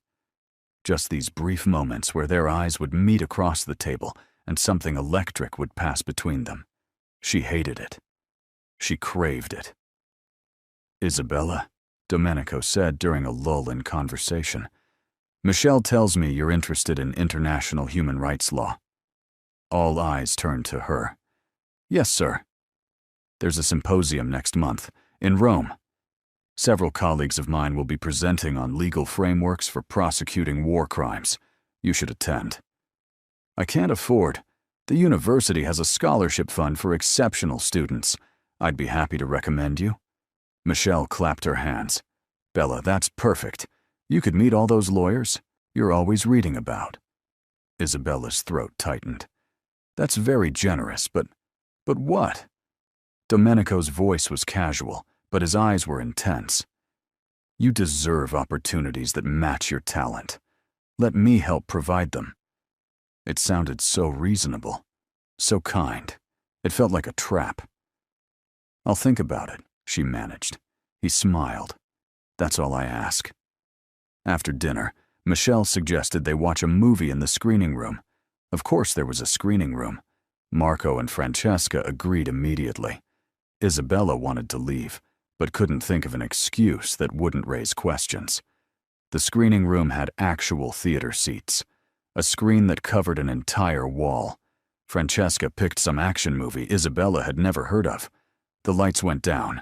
Just these brief moments where their eyes would meet across the table and something electric would pass between them. She hated it. She craved it. Isabella, Domenico said during a lull in conversation. Michelle tells me you're interested in international human rights law. All eyes turned to her. Yes, sir. There's a symposium next month, in Rome. Several colleagues of mine will be presenting on legal frameworks for prosecuting war crimes. You should attend. I can't afford. The university has a scholarship fund for exceptional students. I'd be happy to recommend you. Michelle clapped her hands. Bella, that's perfect. You could meet all those lawyers you're always reading about. Isabella's throat tightened. That's very generous, but what? Domenico's voice was casual, but his eyes were intense. You deserve opportunities that match your talent. Let me help provide them. It sounded so reasonable, so kind. It felt like a trap. I'll think about it, she managed. He smiled. That's all I ask. After dinner, Michelle suggested they watch a movie in the screening room. Of course there was a screening room. Marco and Francesca agreed immediately. Isabella wanted to leave, but couldn't think of an excuse that wouldn't raise questions. The screening room had actual theater seats, a screen that covered an entire wall. Francesca picked some action movie Isabella had never heard of. The lights went down.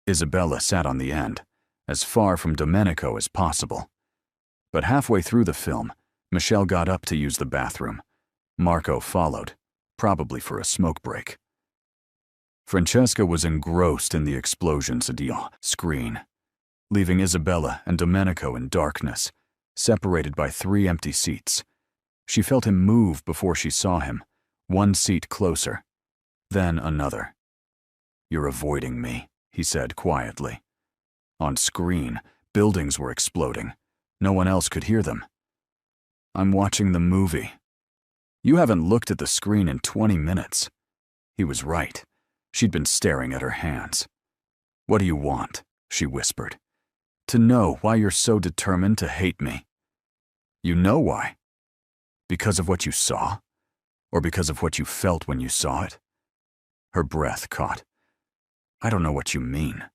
Isabella sat on the end, as far from Domenico as possible. But halfway through the film, Michelle got up to use the bathroom. Marco followed, probably for a smoke break. Francesca was engrossed in the explosions at the screen, leaving Isabella and Domenico in darkness, separated by 3 empty seats. She felt him move before she saw him, 1 seat closer, then another. "You're avoiding me," he said quietly. On screen, buildings were exploding. No one else could hear them. "I'm watching the movie." "You haven't looked at the screen in 20 minutes. He was right. She'd been staring at her hands. "What do you want?" she whispered. "To know why you're so determined to hate me." "You know why? Because of what you saw? Or because of what you felt when you saw it?" Her breath caught. "I don't know what you mean."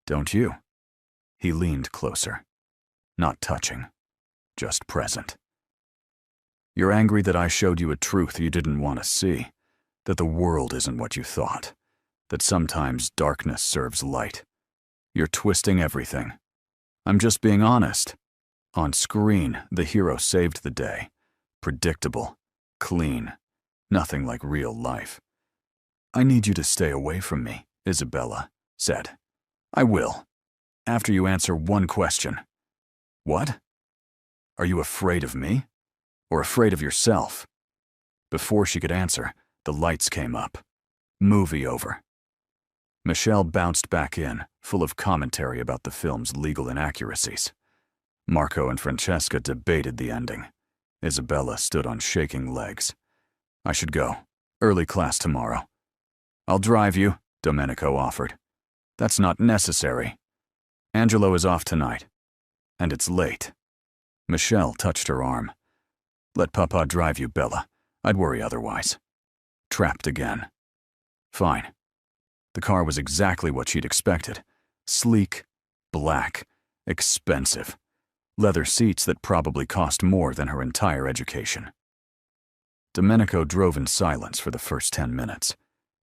"Don't you?" He leaned closer. Not touching, just present. "You're angry that I showed you a truth you didn't want to see, that the world isn't what you thought, that sometimes darkness serves light. You're twisting everything. I'm just being honest." On screen, the hero saved the day. Predictable, clean, nothing like real life. "I need you to stay away from me," Isabella said. "I will, after you answer one question." "What? Are you afraid of me? Or afraid of yourself?" Before she could answer, the lights came up. Movie over. Michelle bounced back in, full of commentary about the film's legal inaccuracies. Marco and Francesca debated the ending. Isabella stood on shaking legs. "I should go. Early class tomorrow." "I'll drive you," Domenico offered. "That's not necessary. Angelo is off tonight. And it's late." Michelle touched her arm. "Let Papa drive you, Bella. I'd worry otherwise." Trapped again. Fine. The car was exactly what she'd expected. Sleek, black, expensive. Leather seats that probably cost more than her entire education. Domenico drove in silence for the first 10 minutes.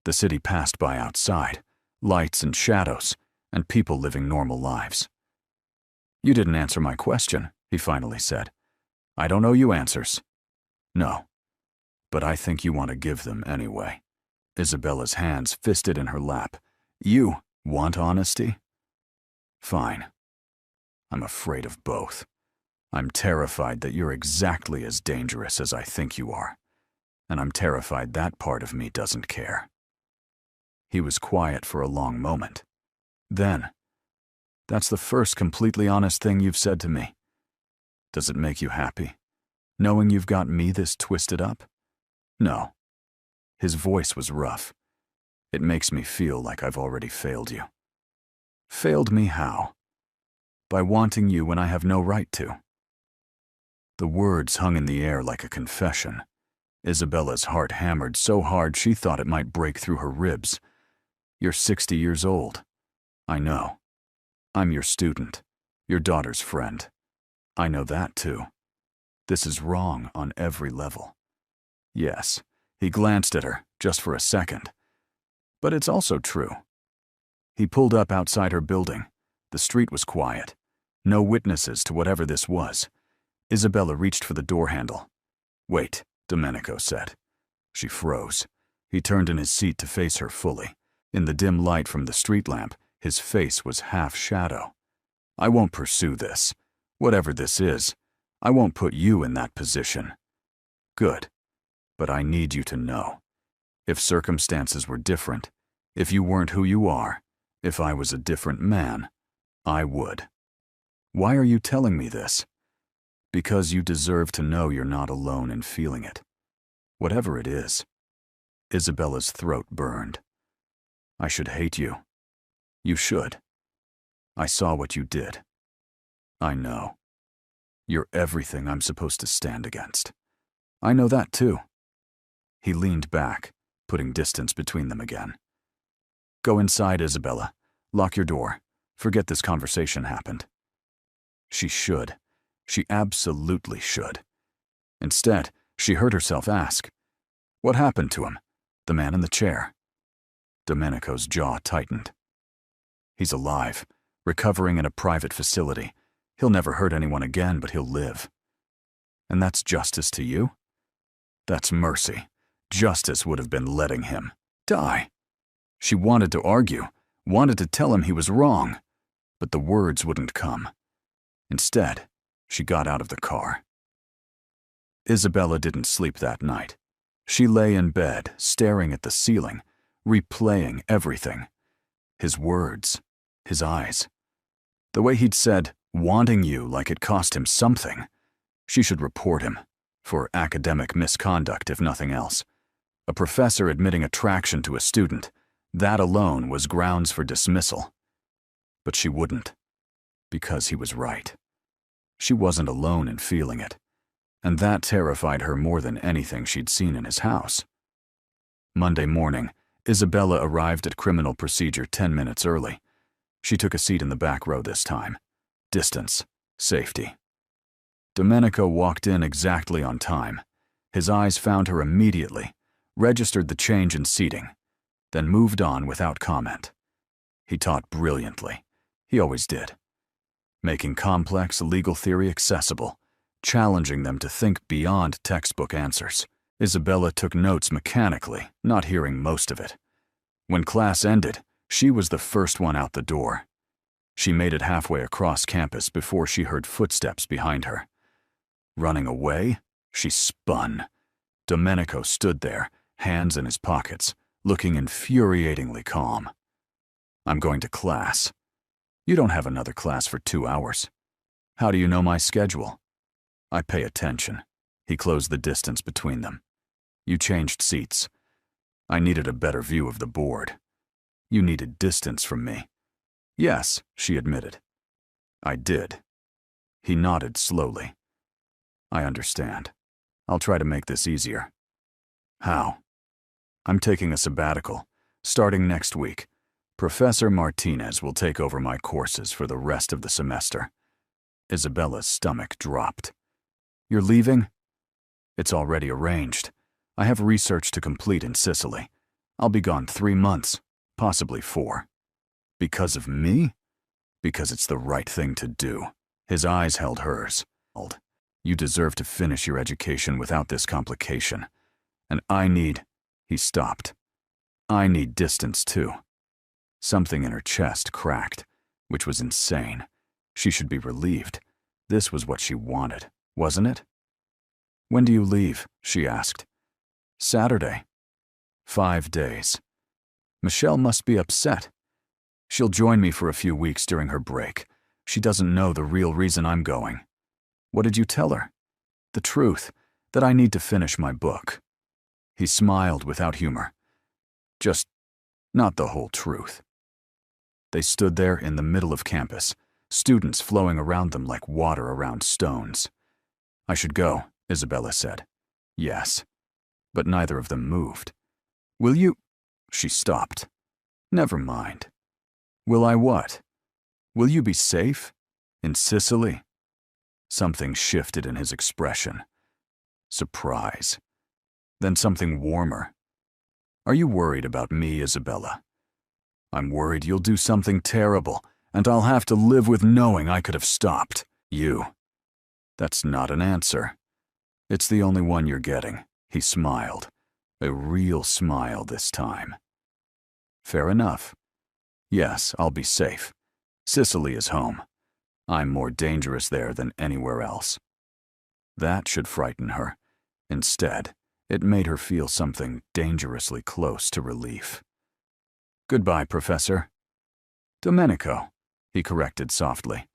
The city passed by outside, lights and shadows, and people living normal lives. "You didn't answer my question," he finally said. "I don't owe you answers." "No, but I think you want to give them anyway." Isabella's hands fisted in her lap. "You want honesty?" "Fine. I'm afraid of both. I'm terrified that you're exactly as dangerous as I think you are, and I'm terrified that part of me doesn't care." He was quiet for a long moment. Then, "That's the first completely honest thing you've said to me. Does it make you happy, knowing you've got me this twisted up?" "No." His voice was rough. "It makes me feel like I've already failed you." "Failed me how?" "By wanting you when I have no right to." The words hung in the air like a confession. Isabella's heart hammered so hard she thought it might break through her ribs. "You're 60 years old. I know. I'm your student, your daughter's friend. I know that too. This is wrong on every level." Yes, he glanced at her, just for a second. "But it's also true." He pulled up outside her building. The street was quiet. No witnesses to whatever this was. Isabella reached for the door handle. "Wait," Domenico said. She froze. He turned in his seat to face her fully. In the dim light from the street lamp, his face was half shadow. "I won't pursue this. Whatever this is, I won't put you in that position." "Good. But I need you to know. If circumstances were different, if you weren't who you are, if I was a different man, I would." "Why are you telling me this?" "Because you deserve to know you're not alone in feeling it. Whatever it is." Isabella's throat burned. "I should hate you. You should. I saw what you did. I know. You're everything I'm supposed to stand against. I know that too." He leaned back, putting distance between them again. "Go inside, Isabella. Lock your door. Forget this conversation happened." She should. She absolutely should. Instead, she heard herself ask, "What happened to him? The man in the chair?" Domenico's jaw tightened. He's alive, recovering in a private facility. He'll never hurt anyone again, but he'll live. And that's justice to you? That's mercy. Justice would have been letting him die. She wanted to argue, wanted to tell him he was wrong, but the words wouldn't come. Instead, she got out of the car. Isabella didn't sleep that night. She lay in bed, staring at the ceiling, replaying everything. His words, his eyes. The way he'd said, wanting you like it cost him something. She should report him, for academic misconduct if nothing else. A professor admitting attraction to a student, that alone was grounds for dismissal. But she wouldn't, because he was right. She wasn't alone in feeling it, and that terrified her more than anything she'd seen in his house. Monday morning, Isabella arrived at criminal procedure 10 minutes early. She took a seat in the back row this time. Distance, safety. Domenico walked in exactly on time. His eyes found her immediately, registered the change in seating, then moved on without comment. He taught brilliantly. He always did. Making complex legal theory accessible, challenging them to think beyond textbook answers. Isabella took notes mechanically, not hearing most of it. When class ended, she was the first one out the door. She made it halfway across campus before she heard footsteps behind her. Running away, she spun. Domenico stood there, hands in his pockets, looking infuriatingly calm. "I'm going to class." "You don't have another class for 2 hours. How do you know my schedule?" "I pay attention." He closed the distance between them. "You changed seats. I needed a better view of the board. You needed distance from me." "Yes," she admitted. "I did." He nodded slowly. "I understand. I'll try to make this easier." "How?" "I'm taking a sabbatical, starting next week. Professor Martinez will take over my courses for the rest of the semester." Isabella's stomach dropped. "You're leaving?" "It's already arranged. I have research to complete in Sicily. I'll be gone 3 months, possibly 4. "Because of me?" "Because it's the right thing to do." His eyes held hers. "You deserve to finish your education without this complication. And I need—" He stopped. "I need distance too." Something in her chest cracked, which was insane. She should be relieved. This was what she wanted, wasn't it? "When do you leave?" she asked. "Saturday." 5 days. Michelle must be upset. She'll join me for a few weeks during her break. She doesn't know the real reason I'm going. "What did you tell her?" "The truth, that I need to finish my book." He smiled without humor. "Just not the whole truth." They stood there in the middle of campus, students flowing around them like water around stones. "I should go," Isabella said. "Yes." But neither of them moved. "Will you—" She stopped. "Never mind." "Will I what?" "Will you be safe? In Sicily?" Something shifted in his expression. Surprise. Then something warmer. "Are you worried about me, Isabella?" "I'm worried you'll do something terrible, and I'll have to live with knowing I could have stopped you." "That's not an answer." "It's the only one you're getting." He smiled. A real smile this time. "Fair enough. Yes, I'll be safe. Sicily is home. I'm more dangerous there than anywhere else." That should frighten her. Instead, it made her feel something dangerously close to relief. "Goodbye, Professor." "Domenico," he corrected softly.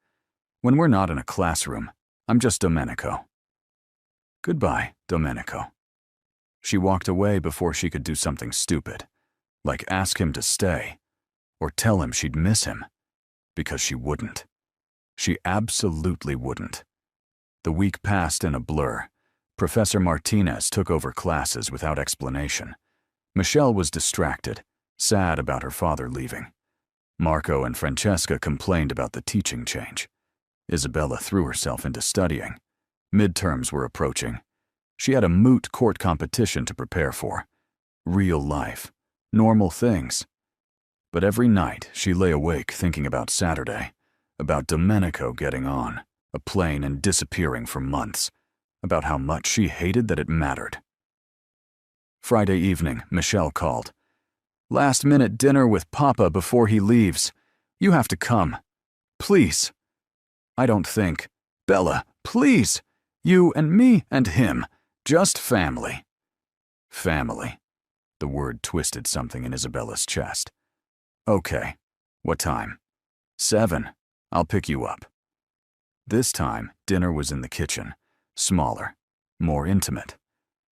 "When we're not in a classroom, I'm just Domenico." "Goodbye, Domenico." She walked away before she could do something stupid, like ask him to stay, or tell him she'd miss him, because she wouldn't. She absolutely wouldn't. The week passed in a blur. Professor Martinez took over classes without explanation. Michelle was distracted, sad about her father leaving. Marco and Francesca complained about the teaching change. Isabella threw herself into studying. Midterms were approaching. She had a moot court competition to prepare for. Real life. Normal things. But every night she lay awake thinking about Saturday, about Domenico getting on a plane and disappearing for months, about how much she hated that it mattered. Friday evening, Michelle called. "Last-minute dinner with Papa before he leaves. You have to come. Please." "I don't think." "Bella, please. You and me and him. Just family." Family. The word twisted something in Isabella's chest. "Okay. What time?" 7. I'll pick you up." This time, dinner was in the kitchen. Smaller. More intimate.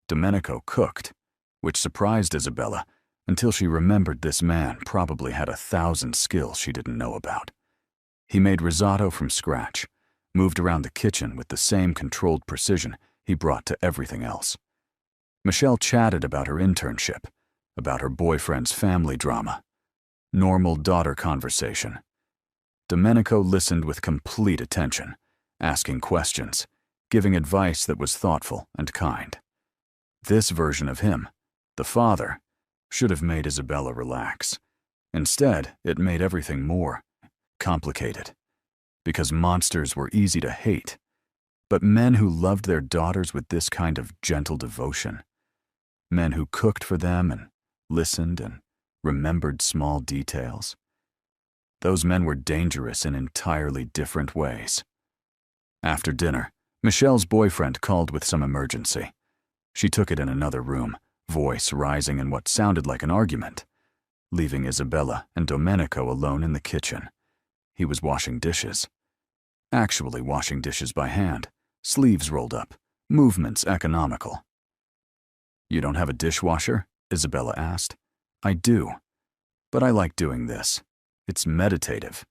Domenico cooked, which surprised Isabella until she remembered this man probably had 1,000 skills she didn't know about. He made risotto from scratch, moved around the kitchen with the same controlled precision he brought to everything else. Michelle chatted about her internship, about her boyfriend's family drama. Normal daughter conversation. Domenico listened with complete attention, asking questions, giving advice that was thoughtful and kind. This version of him, the father, should have made Isabella relax. Instead, it made everything more complicated. Because monsters were easy to hate, but men who loved their daughters with this kind of gentle devotion, men who cooked for them and listened and remembered small details, those men were dangerous in entirely different ways. After dinner, Michelle's boyfriend called with some emergency. She took it in another room, voice rising in what sounded like an argument, leaving Isabella and Domenico alone in the kitchen. He was washing dishes. Actually washing dishes by hand, sleeves rolled up, movements economical. "You don't have a dishwasher?" Isabella asked. "I do, but I like doing this. It's meditative."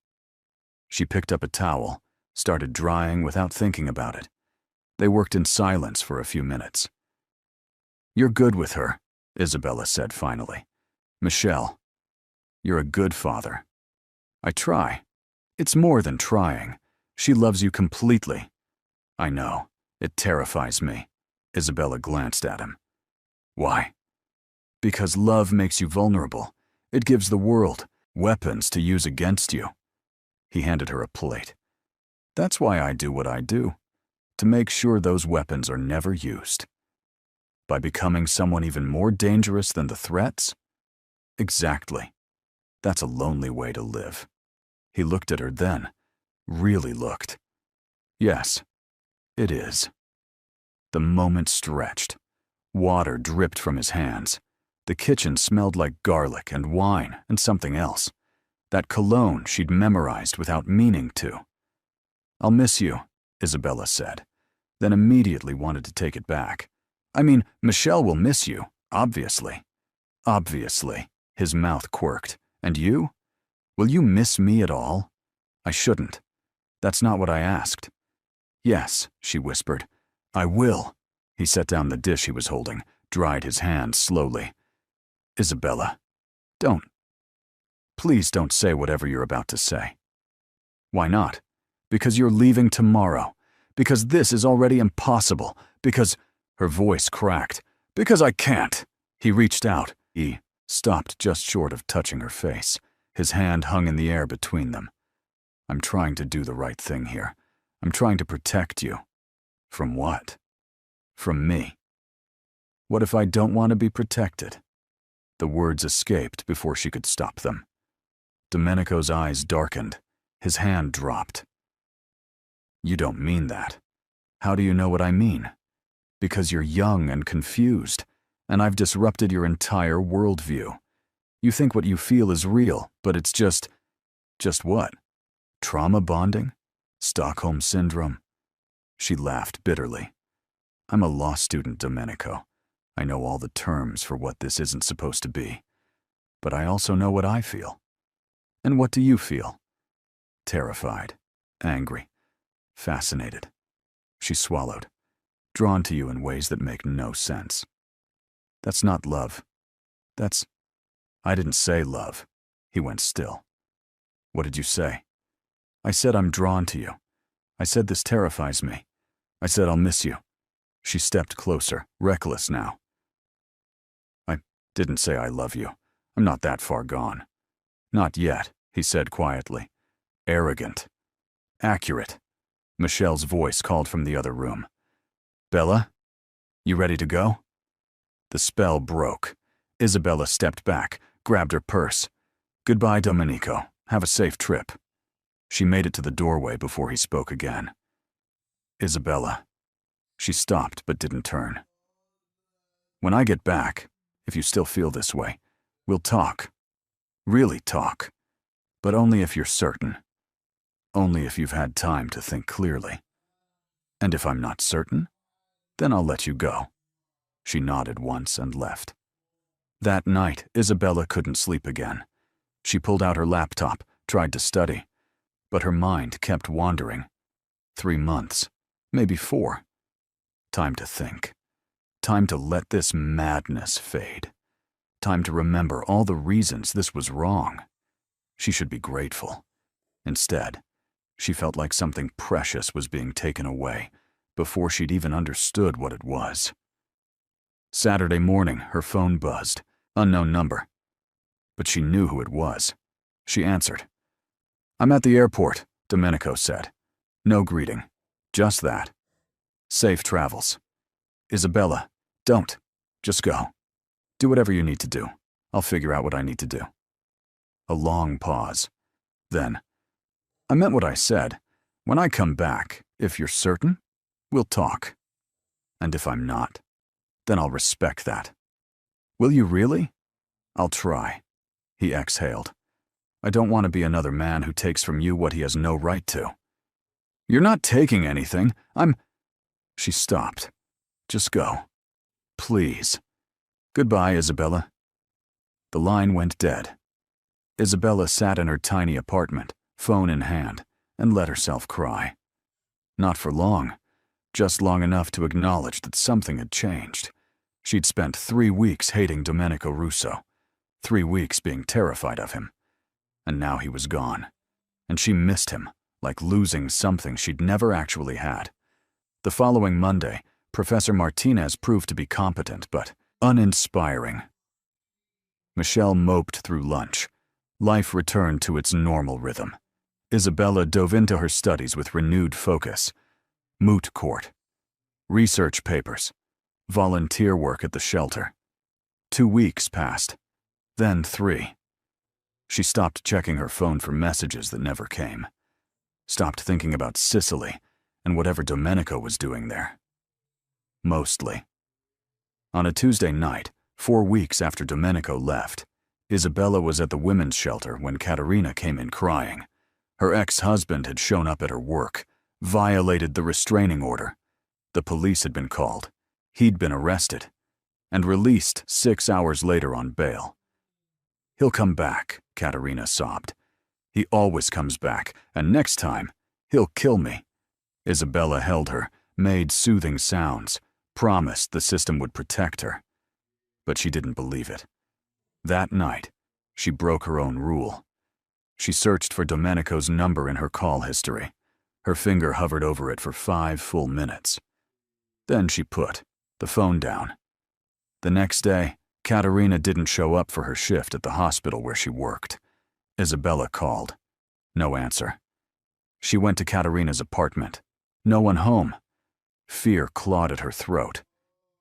She picked up a towel, started drying without thinking about it. They worked in silence for a few minutes. "You're good with her," Isabella said finally. "Michelle, you're a good father." "I try. It's more than trying. She loves you completely." "I know. It terrifies me." Isabella glanced at him. "Why?" "Because love makes you vulnerable. It gives the world weapons to use against you." He handed her a plate. "That's why I do what I do, to make sure those weapons are never used." "By becoming someone even more dangerous than the threats?" "Exactly. That's a lonely way to live." He looked at her then, really looked. "Yes, it is." The moment stretched. Water dripped from his hands. The kitchen smelled like garlic and wine and something else. That cologne she'd memorized without meaning to. "I'll miss you," Isabella said, then immediately wanted to take it back. "I mean, Michelle will miss you, obviously." "Obviously," his mouth quirked. "And you? Will you miss me at all?" "I shouldn't. That's not what I asked." "Yes," she whispered. "I will." He set down the dish he was holding, dried his hand slowly. "Isabella, please don't say whatever you're about to say." "Why not?" "Because you're leaving tomorrow. Because this is already impossible. Because—" Her voice cracked. "Because I can't." He reached out. He stopped just short of touching her face. His hand hung in the air between them. "I'm trying to do the right thing here. I'm trying to protect you." "From what?" "From me." "What if I don't want to be protected?" The words escaped before she could stop them. Domenico's eyes darkened. His hand dropped. "You don't mean that." "How do you know what I mean?" "Because you're young and confused, and I've disrupted your entire worldview. You think what you feel is real, but it's just what? Trauma bonding? Stockholm Syndrome?" She laughed bitterly. "I'm a law student, Domenico. I know all the terms for what this isn't supposed to be. But I also know what I feel. And what do you feel?" "Terrified, angry, fascinated." She swallowed. "Drawn to you in ways that make no sense." "That's not love. That's—" "I didn't say love." He went still. "What did you say?" "I said I'm drawn to you. I said this terrifies me. I said I'll miss you." She stepped closer, reckless now. "I didn't say I love you. I'm not that far gone." Not yet, he said quietly. Arrogant. Accurate. Michelle's voice called from the other room. Bella? You ready to go? The spell broke. Isabella stepped back, grabbed her purse. Goodbye, Domenico. Have a safe trip. She made it to the doorway before he spoke again. Isabella. She stopped but didn't turn. When I get back, if you still feel this way, we'll talk. Really talk. But only if you're certain. Only if you've had time to think clearly. And if I'm not certain, then I'll let you go. She nodded once and left. That night, Isabella couldn't sleep again. She pulled out her laptop, tried to study, but her mind kept wandering. 3 months, maybe 4. Time to think. Time to let this madness fade. Time to remember all the reasons this was wrong. She should be grateful. Instead, she felt like something precious was being taken away before she'd even understood what it was. Saturday morning, her phone buzzed. Unknown number. But she knew who it was. She answered. I'm at the airport, Domenico said. No greeting. Just that. Safe travels. Isabella, don't. Just go. Do whatever you need to do. I'll figure out what I need to do. A long pause. Then, I meant what I said. When I come back, if you're certain, we'll talk. And if I'm not, then I'll respect that. Will you really? I'll try. He exhaled. I don't want to be another man who takes from you what he has no right to. You're not taking anything. She stopped. Just go. Please. Goodbye, Isabella. The line went dead. Isabella sat in her tiny apartment, phone in hand, and let herself cry. Not for long, just long enough to acknowledge that something had changed. She'd spent 3 weeks hating Domenico Russo, 3 weeks being terrified of him. And now he was gone. And she missed him, like losing something she'd never actually had. The following Monday, Professor Martinez proved to be competent but uninspiring. Michelle moped through lunch. Life returned to its normal rhythm. Isabella dove into her studies with renewed focus. Moot court. Research papers. Volunteer work at the shelter. 2 weeks passed. Then 3. She stopped checking her phone for messages that never came. Stopped thinking about Sicily and whatever Domenico was doing there. Mostly. On a Tuesday night, 4 weeks after Domenico left, Isabella was at the women's shelter when Caterina came in crying. Her ex-husband had shown up at her work, violated the restraining order. The police had been called. He'd been arrested and released 6 hours later on bail. He'll come back, Caterina sobbed. He always comes back, and next time, he'll kill me. Isabella held her, made soothing sounds, promised the system would protect her. But she didn't believe it. That night, she broke her own rule. She searched for Domenico's number in her call history. Her finger hovered over it for 5 full minutes. Then she put the phone down. The next day, Caterina didn't show up for her shift at the hospital where she worked. Isabella called. No answer. She went to Caterina's apartment. No one home. Fear clawed at her throat.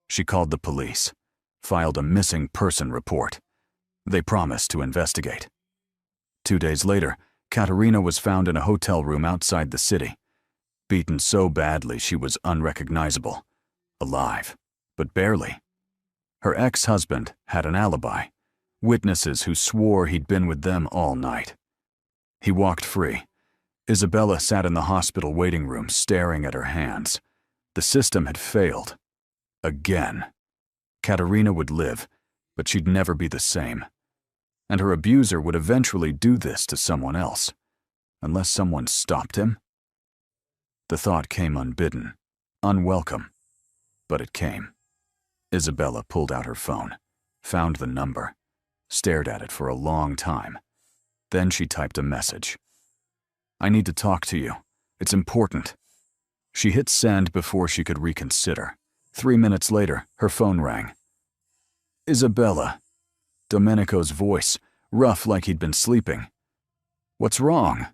She called the police, filed a missing person report. They promised to investigate. 2 days later, Caterina was found in a hotel room outside the city. Beaten so badly she was unrecognizable. Alive, but barely. Her ex-husband had an alibi. Witnesses who swore he'd been with them all night. He walked free. Isabella sat in the hospital waiting room staring at her hands. The system had failed. Again. Caterina would live, but she'd never be the same. And her abuser would eventually do this to someone else, unless someone stopped him. The thought came unbidden, unwelcome, but it came. Isabella pulled out her phone, found the number, stared at it for a long time. Then she typed a message. I need to talk to you. It's important. She hit send before she could reconsider. 3 minutes later, her phone rang. Isabella. Domenico's voice, rough like he'd been sleeping. "What's wrong?"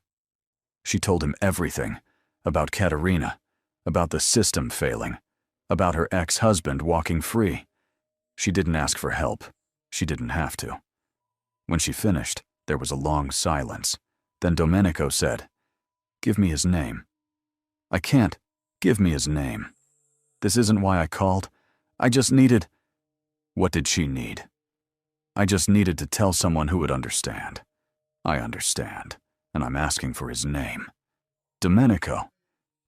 She told him everything, about Katerina, about the system failing, about her ex-husband walking free. She didn't ask for help. She didn't have to. When she finished, there was a long silence. Then Domenico said, "Give me his name." "I can't. Give me his name. This isn't why I called. I just needed—" What did she need? "I just needed to tell someone who would understand. I understand, and I'm asking for his name." "Domenico,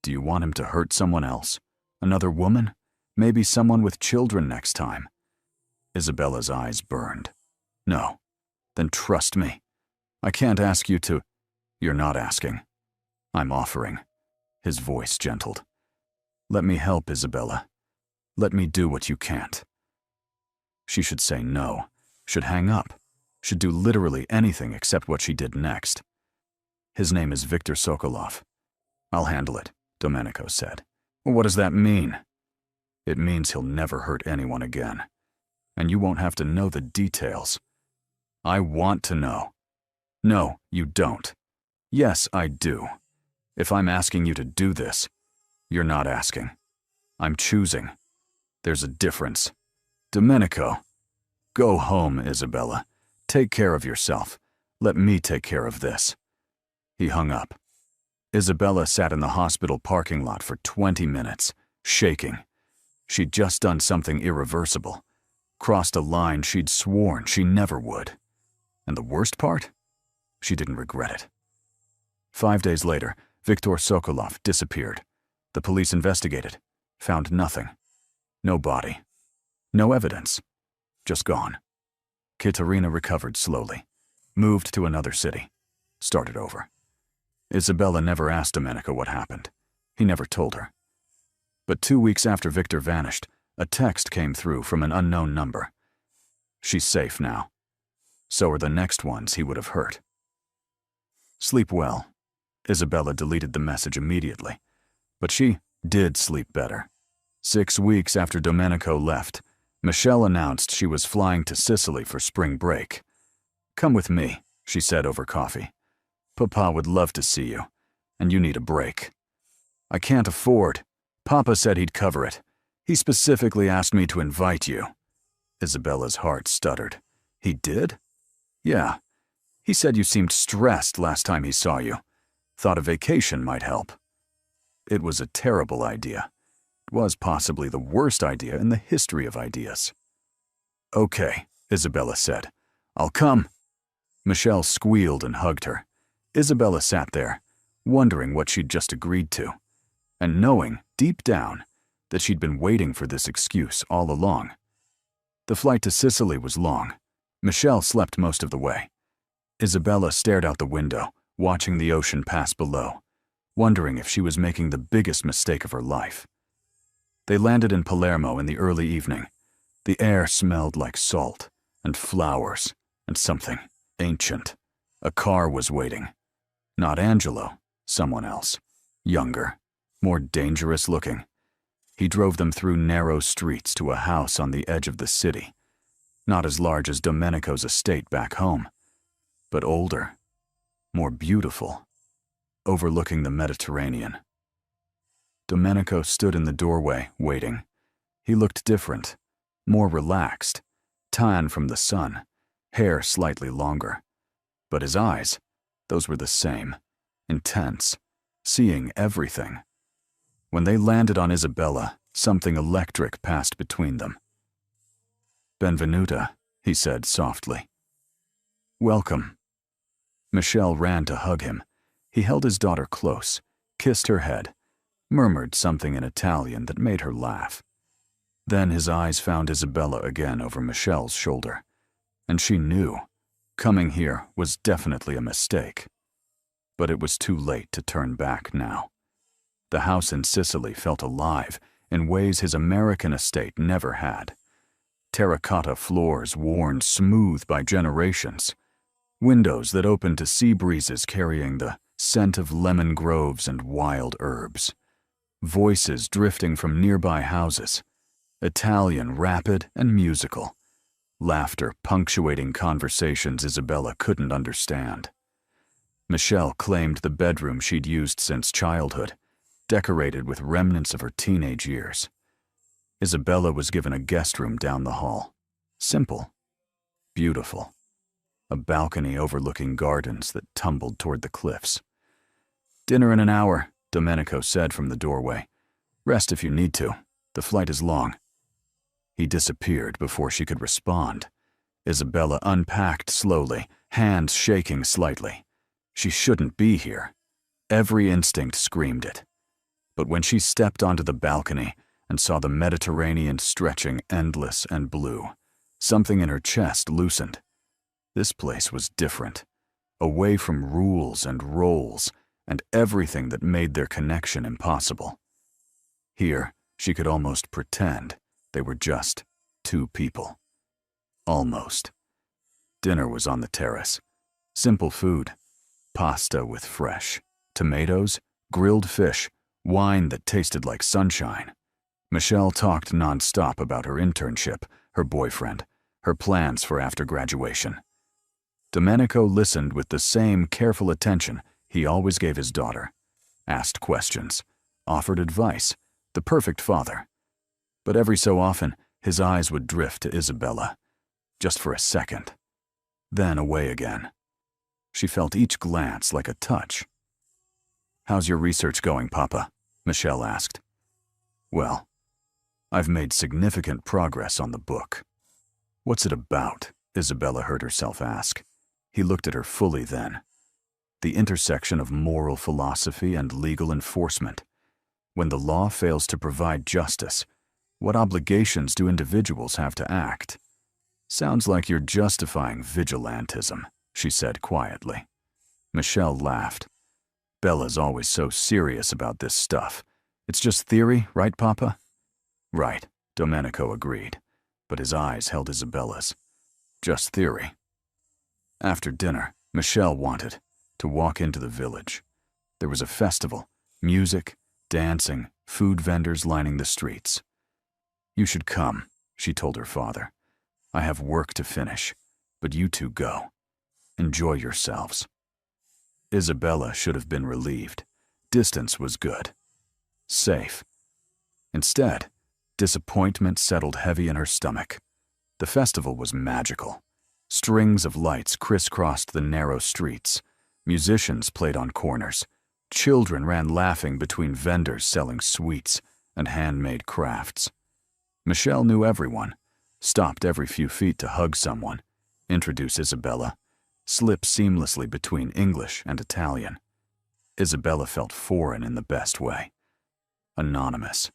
do you want him to hurt someone else? Another woman? Maybe someone with children next time?" Isabella's eyes burned. "No. Then trust me. I can't ask you to—" "You're not asking. I'm offering." His voice gentled. "Let me help, Isabella. Let me do what you can't." She should say no, should hang up, should do literally anything except what she did next. "His name is Victor Sokolov." "I'll handle it," Domenico said. "What does that mean?" "It means he'll never hurt anyone again. And you won't have to know the details." "I want to know." "No, you don't." "Yes, I do. If I'm asking you to do this, you're not asking. I'm choosing. There's a difference. Domenico, go home, Isabella. Take care of yourself. Let me take care of this." He hung up. Isabella sat in the hospital parking lot for 20 minutes, shaking. She'd just done something irreversible, crossed a line she'd sworn she never would. And the worst part? She didn't regret it. 5 days later, Viktor Sokolov disappeared. The police investigated, found nothing. No body. No evidence. Just gone. Katerina recovered slowly, moved to another city, started over. Isabella never asked Domenico what happened. He never told her. But 2 weeks after Victor vanished, a text came through from an unknown number. "She's safe now. So are the next ones he would have hurt." "Sleep well." Isabella deleted the message immediately. But she did sleep better. 6 weeks after Domenico left, Michelle announced she was flying to Sicily for spring break. "Come with me," she said over coffee. "Papa would love to see you, and you need a break." "I can't afford. Papa said he'd cover it. He specifically asked me to invite you." Isabella's heart stuttered. "He did?" "Yeah. He said you seemed stressed last time he saw you. Thought a vacation might help." It was a terrible idea. It was possibly the worst idea in the history of ideas. "Okay," Isabella said. "I'll come." Michelle squealed and hugged her. Isabella sat there, wondering what she'd just agreed to, and knowing, deep down, that she'd been waiting for this excuse all along. The flight to Sicily was long. Michelle slept most of the way. Isabella stared out the window, watching the ocean pass below, wondering if she was making the biggest mistake of her life. They landed in Palermo in the early evening. The air smelled like salt, and flowers, and something ancient. A car was waiting. Not Angelo, someone else. Younger, more dangerous looking. He drove them through narrow streets to a house on the edge of the city. Not as large as Domenico's estate back home, but older, more beautiful, overlooking the Mediterranean. Domenico stood in the doorway, waiting. He looked different, more relaxed, tan from the sun, hair slightly longer. But his eyes, those were the same, intense, seeing everything. When they landed on Isabella, something electric passed between them. "Benvenuta," he said softly. "Welcome." Michelle ran to hug him. He held his daughter close, kissed her head, murmured something in Italian that made her laugh. Then his eyes found Isabella again over Michelle's shoulder, and she knew coming here was definitely a mistake. But it was too late to turn back now. The house in Sicily felt alive in ways his American estate never had. Terracotta floors worn smooth by generations, windows that opened to sea breezes carrying the scent of lemon groves and wild herbs, voices drifting from nearby houses, Italian rapid and musical, laughter punctuating conversations Isabella couldn't understand. Michelle claimed the bedroom she'd used since childhood, decorated with remnants of her teenage years. Isabella was given a guest room down the hall. Simple, beautiful. A balcony overlooking gardens that tumbled toward the cliffs. "Dinner in an hour," Domenico said from the doorway. "Rest if you need to. The flight is long." He disappeared before she could respond. Isabella unpacked slowly, hands shaking slightly. She shouldn't be here. Every instinct screamed it. But when she stepped onto the balcony and saw the Mediterranean stretching endless and blue, something in her chest loosened. This place was different, away from rules and roles and everything that made their connection impossible. Here, she could almost pretend they were just two people. Almost. Dinner was on the terrace. Simple food. Pasta with fresh tomatoes, grilled fish, wine that tasted like sunshine. Michelle talked nonstop about her internship, her boyfriend, her plans for after graduation. Domenico listened with the same careful attention he always gave his daughter. Asked questions, offered advice, the perfect father. But every so often, his eyes would drift to Isabella, just for a second, then away again. She felt each glance like a touch. "How's your research going, Papa?" Michelle asked. "Well, I've made significant progress on the book." "What's it about?" Isabella heard herself ask. He looked at her fully then. The intersection of moral philosophy and legal enforcement. When the law fails to provide justice, what obligations do individuals have to act? "Sounds like you're justifying vigilantism," she said quietly. Michelle laughed. "Bella's always so serious about this stuff. It's just theory, right, Papa?" "Right," Domenico agreed, but his eyes held Isabella's. "Just theory." After dinner, Michelle wanted to walk into the village. There was a festival, music, dancing, food vendors lining the streets. "You should come," she told her father. "I have work to finish, but you two go. Enjoy yourselves." Isabella should have been relieved. Distance was good. Safe. Instead, disappointment settled heavy in her stomach. The festival was magical. Strings of lights crisscrossed the narrow streets. Musicians played on corners. Children ran laughing between vendors selling sweets and handmade crafts. Michelle knew everyone, stopped every few feet to hug someone, introduce Isabella, slip seamlessly between English and Italian. Isabella felt foreign in the best way. Anonymous.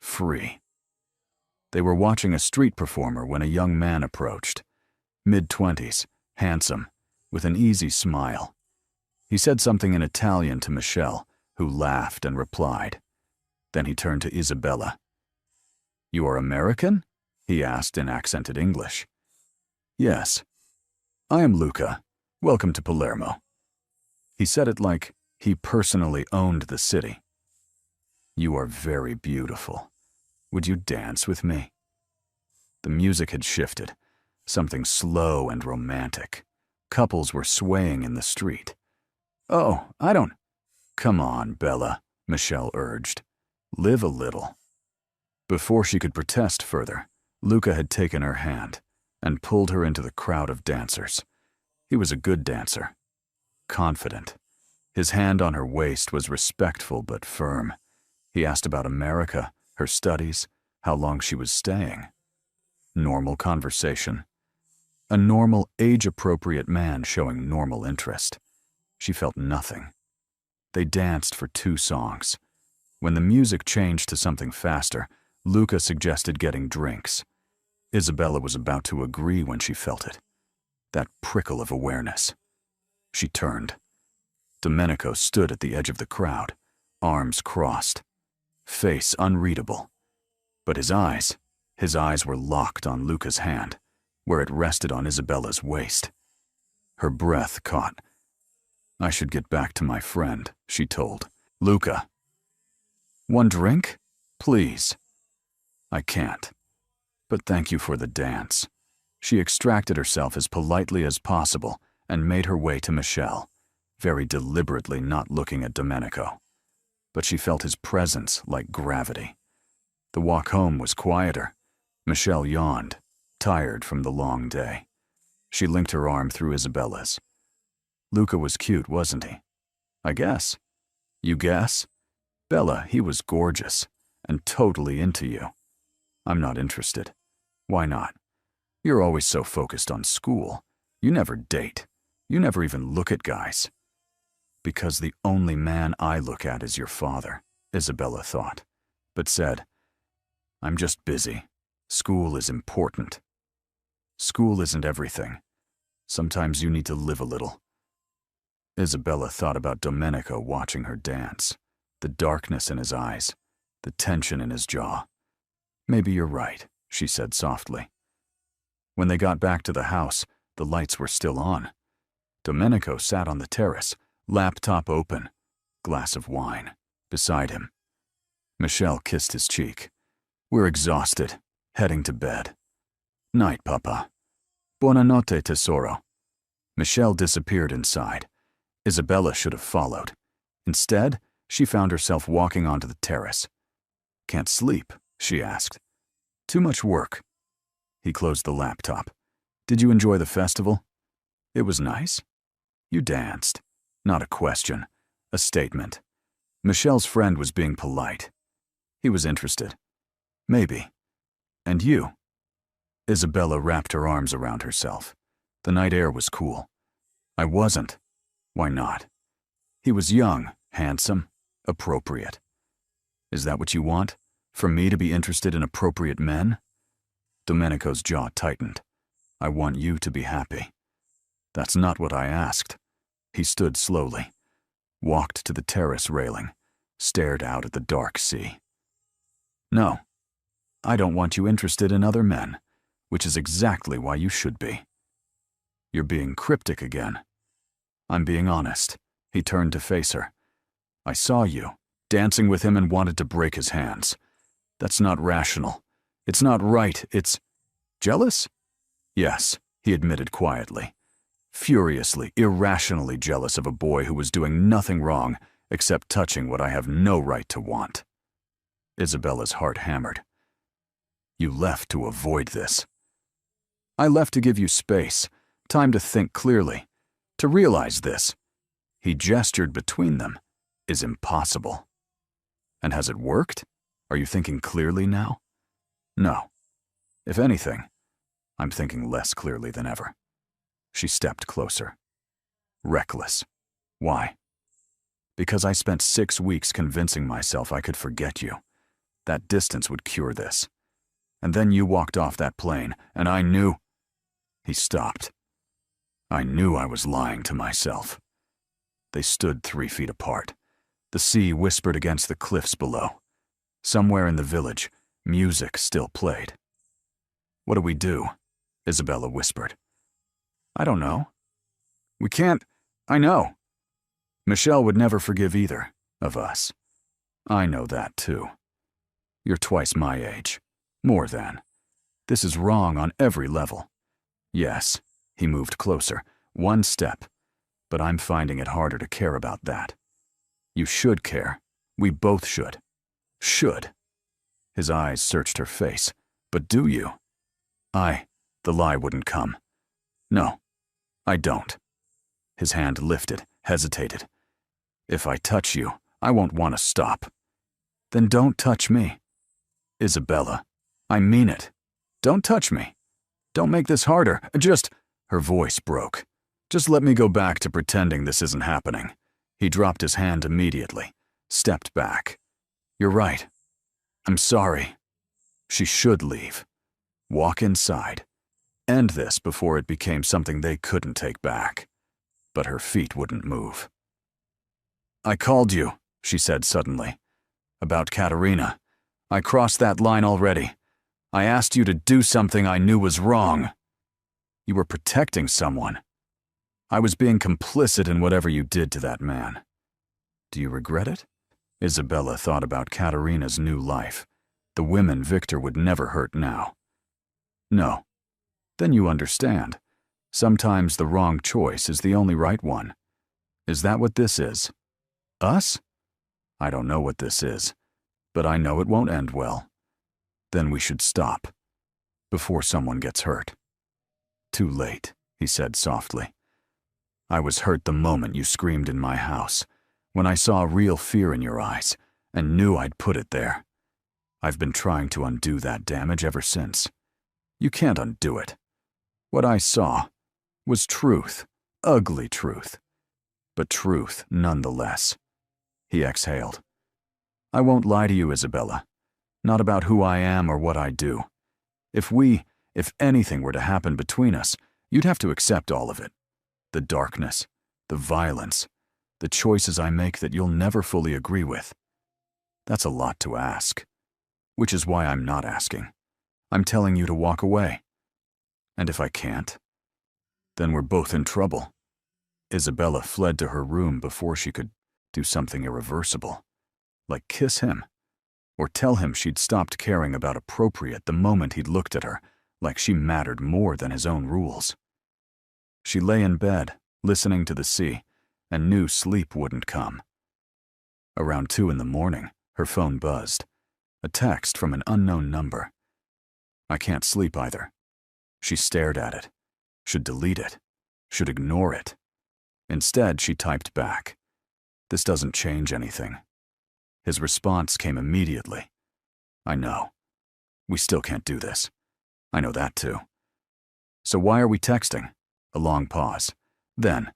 Free. They were watching a street performer when a young man approached. Mid-20s, handsome, with an easy smile. He said something in Italian to Michelle, who laughed and replied. Then he turned to Isabella. "You are American?" he asked in accented English. "Yes. I am Luca. Welcome to Palermo." He said it like he personally owned the city. "You are very beautiful. Would you dance with me?" The music had shifted, something slow and romantic. Couples were swaying in the street. "Oh, I don't—" "Come on, Bella," Michelle urged. "Live a little." Before she could protest further, Luca had taken her hand and pulled her into the crowd of dancers. He was a good dancer. Confident. His hand on her waist was respectful but firm. He asked about America, her studies, how long she was staying. Normal conversation. A normal, age-appropriate man showing normal interest. She felt nothing. They danced for 2 songs. When the music changed to something faster, Luca suggested getting drinks. Isabella was about to agree when she felt it. That prickle of awareness. She turned. Domenico stood at the edge of the crowd, arms crossed, face unreadable. But his eyes were locked on Luca's hand, where it rested on Isabella's waist. Her breath caught. "I should get back to my friend," she told. "Luca." "One drink? Please." "I can't. But thank you for the dance." She extracted herself as politely as possible and made her way to Michel, very deliberately not looking at Domenico. But she felt his presence like gravity. The walk home was quieter. Michel yawned, tired from the long day. She linked her arm through Isabella's. Luca was cute, wasn't he? I guess. You guess? Bella, he was gorgeous and totally into you. I'm not interested. Why not? You're always so focused on school. You never date. You never even look at guys. Because the only man I look at is your father, Isabella thought, but said, I'm just busy. School is important. School isn't everything. Sometimes you need to live a little. Isabella thought about Domenico watching her dance, the darkness in his eyes, the tension in his jaw. Maybe you're right, she said softly. When they got back to the house, the lights were still on. Domenico sat on the terrace, laptop open, glass of wine, beside him. Michel kissed his cheek. We're exhausted, heading to bed. Night, Papa. Buonanotte, tesoro. Michel disappeared inside. Isabella should have followed. Instead, she found herself walking onto the terrace. Can't sleep, she asked. Too much work. He closed the laptop. Did you enjoy the festival? It was nice. You danced. Not a question, a statement. Michel's friend was being polite. He was interested. Maybe. And you? Isabella wrapped her arms around herself. The night air was cool. I wasn't. Why not? He was young, handsome, appropriate. Is that what you want? For me to be interested in appropriate men? Domenico's jaw tightened. I want you to be happy. That's not what I asked. He stood slowly, walked to the terrace railing, stared out at the dark sea. No, I don't want you interested in other men, which is exactly why you should be. You're being cryptic again. I'm being honest. He turned to face her. I saw you, dancing with him and wanted to break his hands. That's not rational. It's not right. It's jealous? Yes, he admitted quietly. Furiously, irrationally jealous of a boy who was doing nothing wrong except touching what I have no right to want. Isabella's heart hammered. You left to avoid this. I left to give you space, time to think clearly, to realize this. He gestured between them, is impossible. And has it worked? Are you thinking clearly now? No. If anything, I'm thinking less clearly than ever. She stepped closer. Reckless. Why? Because I spent 6 weeks convincing myself I could forget you. That distance would cure this. And then you walked off that plane, and I knew... He stopped. I knew I was lying to myself. They stood 3 feet apart. The sea whispered against the cliffs below. Somewhere in the village, music still played. What do we do? Isabella whispered. I don't know. We can't... I know. Michel would never forgive either of us. I know that too. You're twice my age. More than. This is wrong on every level. Yes, he moved closer, 1 step. But I'm finding it harder to care about that. You should care. We both should. Should. His eyes searched her face. But do you? The lie wouldn't come. No, I don't. His hand lifted, hesitated. If I touch you, I won't want to stop. Then don't touch me. Isabella, I mean it. Don't touch me. Don't make this harder. Her voice broke. Just let me go back to pretending this isn't happening. He dropped his hand immediately, stepped back. You're right. I'm sorry. She should leave. Walk inside. End this before it became something they couldn't take back. But her feet wouldn't move. I called you, she said suddenly. About Katerina. I crossed that line already. I asked you to do something I knew was wrong. You were protecting someone. I was being complicit in whatever you did to that man. Do you regret it? Isabella thought about Katerina's new life. The women Victor would never hurt now. No. Then you understand. Sometimes the wrong choice is the only right one. Is that what this is? Us? I don't know what this is, but I know it won't end well. Then we should stop, before someone gets hurt. Too late, he said softly. I was hurt the moment you screamed in my house, when I saw real fear in your eyes, and knew I'd put it there. I've been trying to undo that damage ever since. You can't undo it. What I saw was truth, ugly truth, but truth nonetheless. He exhaled. I won't lie to you, Isabella. Not about who I am or what I do. If anything were to happen between us, you'd have to accept all of it. The darkness, the violence, the choices I make that you'll never fully agree with. That's a lot to ask. Which is why I'm not asking. I'm telling you to walk away. And if I can't, then we're both in trouble. Isabella fled to her room before she could do something irreversible, like kiss him, or tell him she'd stopped caring about appropriate the moment he'd looked at her, like she mattered more than his own rules. She lay in bed, listening to the sea, and knew sleep wouldn't come. Around 2 in the morning, her phone buzzed. A text from an unknown number. I can't sleep either. She stared at it. Should delete it. Should ignore it. Instead, she typed back. This doesn't change anything. His response came immediately. I know. We still can't do this. I know that too. So why are we texting? A long pause. Then,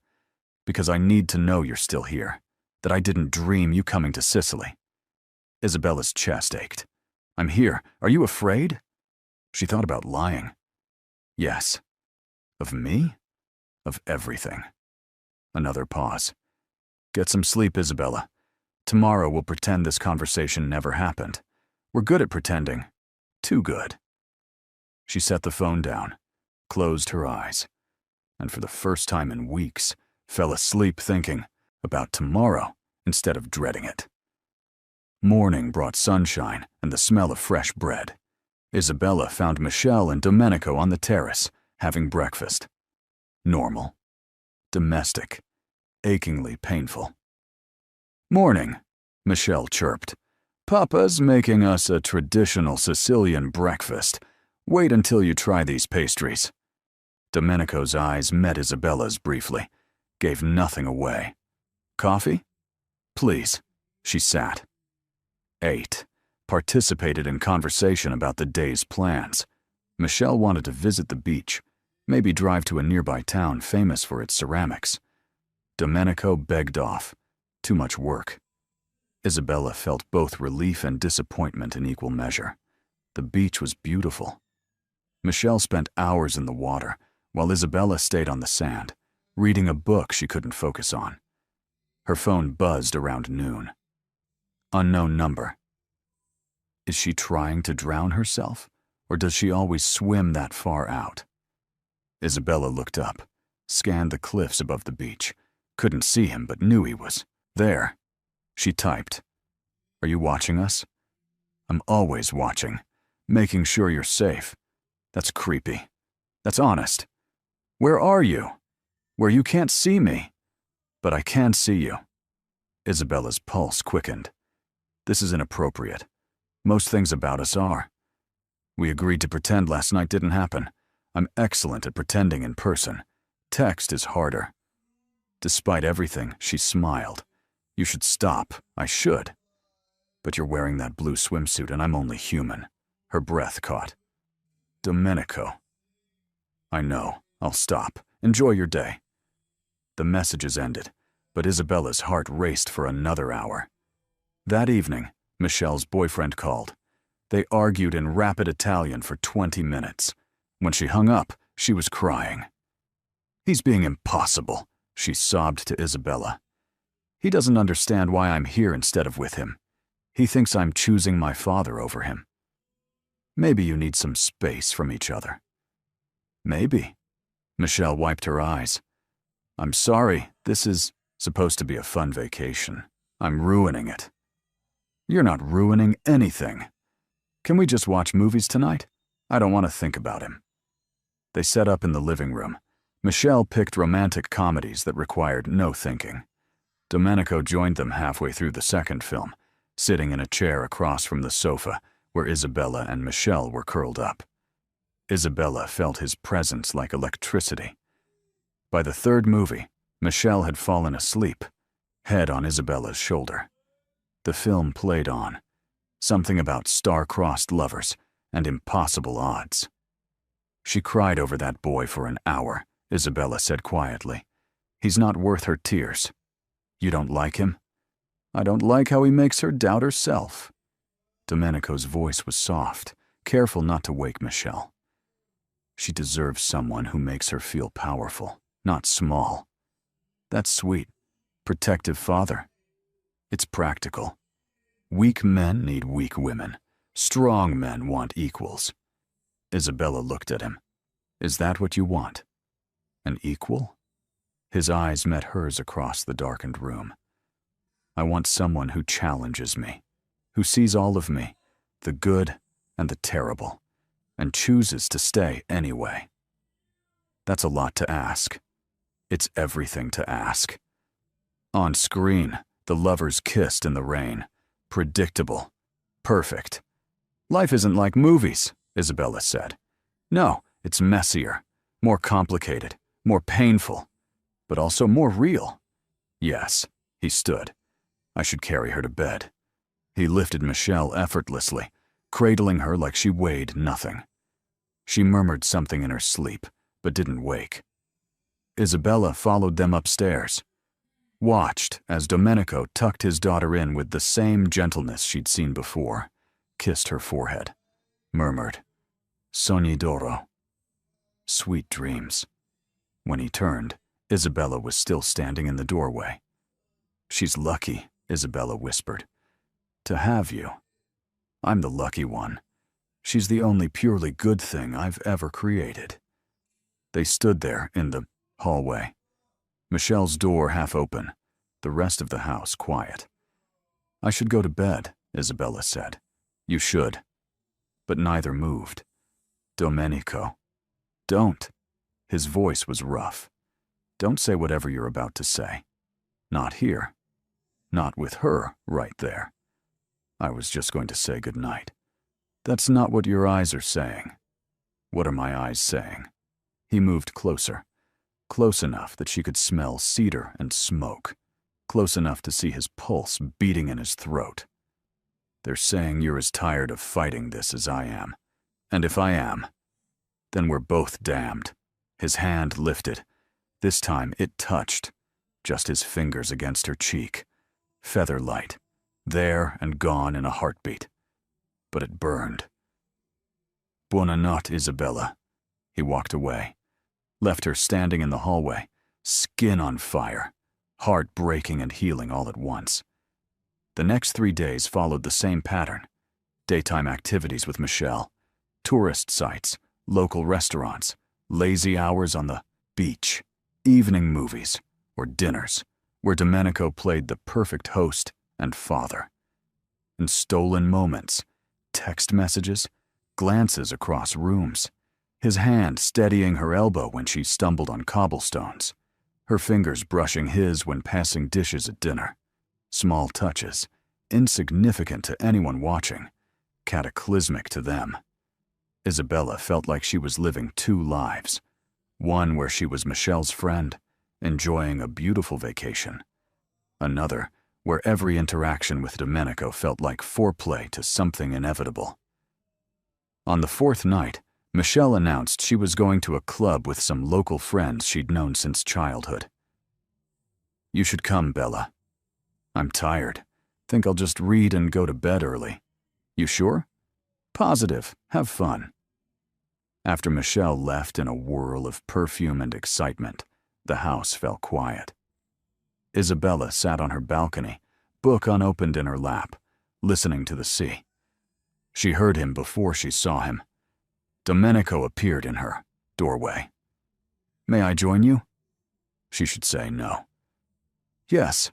because I need to know you're still here, that I didn't dream you coming to Sicily. Isabella's chest ached. I'm here. Are you afraid? She thought about lying. Yes. Of me? Of everything. Another pause. Get some sleep, Isabella. Tomorrow we'll pretend this conversation never happened. We're good at pretending. Too good. She set the phone down, closed her eyes, and for the first time in weeks, fell asleep thinking about tomorrow instead of dreading it. Morning brought sunshine and the smell of fresh bread. Isabella found Michelle and Domenico on the terrace, having breakfast. Normal. Domestic. Achingly painful. Morning, Michelle chirped. Papa's making us a traditional Sicilian breakfast. Wait until you try these pastries. Domenico's eyes met Isabella's briefly, gave nothing away. Coffee? Please. She sat. Ate. Participated in conversation about the day's plans. Michelle wanted to visit the beach, maybe drive to a nearby town famous for its ceramics. Domenico begged off. Too much work. Isabella felt both relief and disappointment in equal measure. The beach was beautiful. Michelle spent hours in the water, while Isabella stayed on the sand, reading a book she couldn't focus on. Her phone buzzed around noon. Unknown number. Is she trying to drown herself, or does she always swim that far out? Isabella looked up, scanned the cliffs above the beach, couldn't see him but knew he was there. She typed, Are you watching us? I'm always watching, making sure you're safe. That's creepy. That's honest. Where are you? Where you can't see me. But I can see you. Isabella's pulse quickened. This is inappropriate. Most things about us are. We agreed to pretend last night didn't happen. I'm excellent at pretending in person. Text is harder. Despite everything, she smiled. You should stop. I should. But you're wearing that blue swimsuit and I'm only human. Her breath caught. Domenico. I know. I'll stop. Enjoy your day. The messages ended, but Isabella's heart raced for another hour. That evening, Michelle's boyfriend called. They argued in rapid Italian for 20 minutes. When she hung up, she was crying. He's being impossible, she sobbed to Isabella. He doesn't understand why I'm here instead of with him. He thinks I'm choosing my father over him. Maybe you need some space from each other. Maybe. Michelle wiped her eyes. I'm sorry, this is supposed to be a fun vacation. I'm ruining it. You're not ruining anything. Can we just watch movies tonight? I don't want to think about him. They set up in the living room. Michelle picked romantic comedies that required no thinking. Domenico joined them halfway through the second film, sitting in a chair across from the sofa where Isabella and Michelle were curled up. Isabella felt his presence like electricity. By the third movie, Michelle had fallen asleep, head on Isabella's shoulder. The film played on, something about star-crossed lovers and impossible odds. She cried over that boy for an hour, Isabella said quietly. He's not worth her tears. You don't like him? I don't like how he makes her doubt herself. Domenico's voice was soft, careful not to wake Michelle. She deserves someone who makes her feel powerful, not small. That's sweet. Protective father. It's practical. Weak men need weak women. Strong men want equals. Isabella looked at him. Is that what you want? An equal? His eyes met hers across the darkened room. I want someone who challenges me, who sees all of me, the good and the terrible, and chooses to stay anyway. That's a lot to ask. It's everything to ask. On screen, the lovers kissed in the rain. Predictable. Perfect. Life isn't like movies, Isabella said. No, it's messier, more complicated, more painful, but also more real. Yes, he stood. I should carry her to bed. He lifted Michelle effortlessly, cradling her like she weighed nothing. She murmured something in her sleep, but didn't wake. Isabella followed them upstairs, watched as Domenico tucked his daughter in with the same gentleness she'd seen before, kissed her forehead, murmured, Sogni d'oro. Sweet dreams. When he turned, Isabella was still standing in the doorway. She's lucky, Isabella whispered, to have you. I'm the lucky one. She's the only purely good thing I've ever created. They stood there in the hallway, Michelle's door half open, the rest of the house quiet. I should go to bed, Isabella said. You should. But neither moved. Domenico. Don't. His voice was rough. Don't say whatever you're about to say. Not here. Not with her right there. I was just going to say goodnight. That's not what your eyes are saying. What are my eyes saying? He moved closer. Close enough that she could smell cedar and smoke. Close enough to see his pulse beating in his throat. They're saying you're as tired of fighting this as I am. And if I am, then we're both damned. His hand lifted. This time it touched, just his fingers against her cheek. Feather light, there and gone in a heartbeat. But it burned. Buonanotte, Isabella. He walked away, left her standing in the hallway, skin on fire, heart breaking and healing all at once. The next 3 days followed the same pattern. Daytime activities with Michelle, tourist sites, local restaurants, lazy hours on the beach, evening movies, or dinners, where Domenico played the perfect host and father. And stolen moments, text messages, glances across rooms, his hand steadying her elbow when she stumbled on cobblestones, her fingers brushing his when passing dishes at dinner. Small touches, insignificant to anyone watching, cataclysmic to them. Isabella felt like she was living 2 lives, one where she was Michelle's friend, enjoying a beautiful vacation, another where every interaction with Domenico felt like foreplay to something inevitable. On the 4th night, Michelle announced she was going to a club with some local friends she'd known since childhood. You should come, Bella. I'm tired. Think I'll just read and go to bed early. You sure? Positive. Have fun. After Michelle left in a whirl of perfume and excitement, the house fell quiet. Isabella sat on her balcony, book unopened in her lap, listening to the sea. She heard him before she saw him. Domenico appeared in her doorway. May I join you? She should say no. Yes.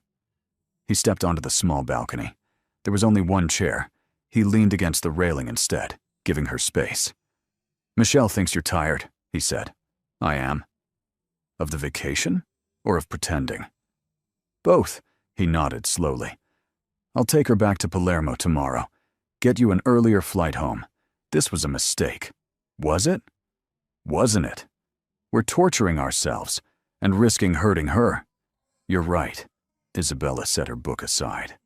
He stepped onto the small balcony. There was only one chair. He leaned against the railing instead, giving her space. Michelle thinks you're tired, he said. I am. Of the vacation? Or of pretending? Both, he nodded slowly. I'll take her back to Palermo tomorrow. Get you an earlier flight home. This was a mistake. Was it? Wasn't it? We're torturing ourselves and risking hurting her. You're right. Isabella set her book aside.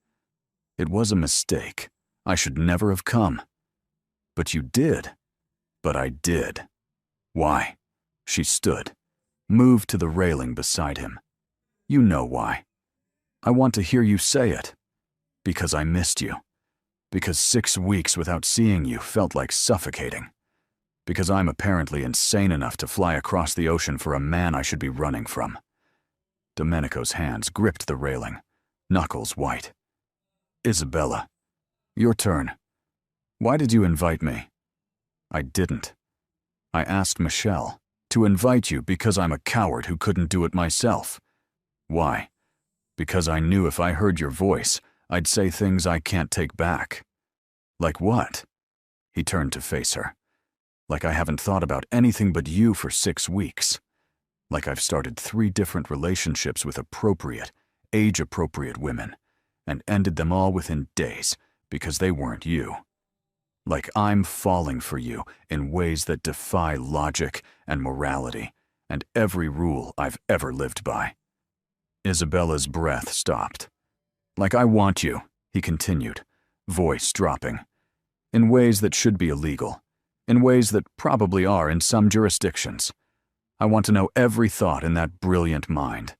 It was a mistake. I should never have come. But you did. But I did. Why? She stood, moved to the railing beside him. You know why. I want to hear you say it. Because I missed you. Because 6 weeks without seeing you felt like suffocating. Because I'm apparently insane enough to fly across the ocean for a man I should be running from. Domenico's hands gripped the railing, knuckles white. Isabella, your turn. Why did you invite me? I didn't. I asked Michelle to invite you because I'm a coward who couldn't do it myself. Why? Because I knew if I heard your voice, I'd say things I can't take back. Like what? He turned to face her. Like I haven't thought about anything but you for 6 weeks. Like I've started 3 different relationships with appropriate, age-appropriate women, and ended them all within days because they weren't you. Like I'm falling for you in ways that defy logic and morality and every rule I've ever lived by. Isabella's breath stopped. Like I want you, he continued, voice dropping, in ways that should be illegal, in ways that probably are in some jurisdictions. I want to know every thought in that brilliant mind,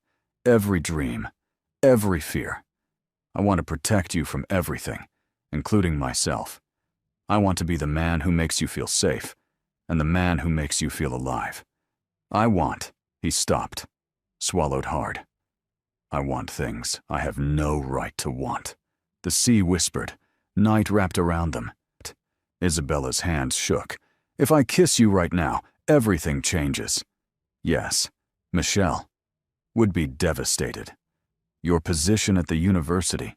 every dream, every fear. I want to protect you from everything, including myself. I want to be the man who makes you feel safe, and the man who makes you feel alive. I want, he stopped, swallowed hard. I want things I have no right to want. The sea whispered, night wrapped around them. Isabella's hands shook. If I kiss you right now, everything changes. Yes, Michelle would be devastated. Your position at the university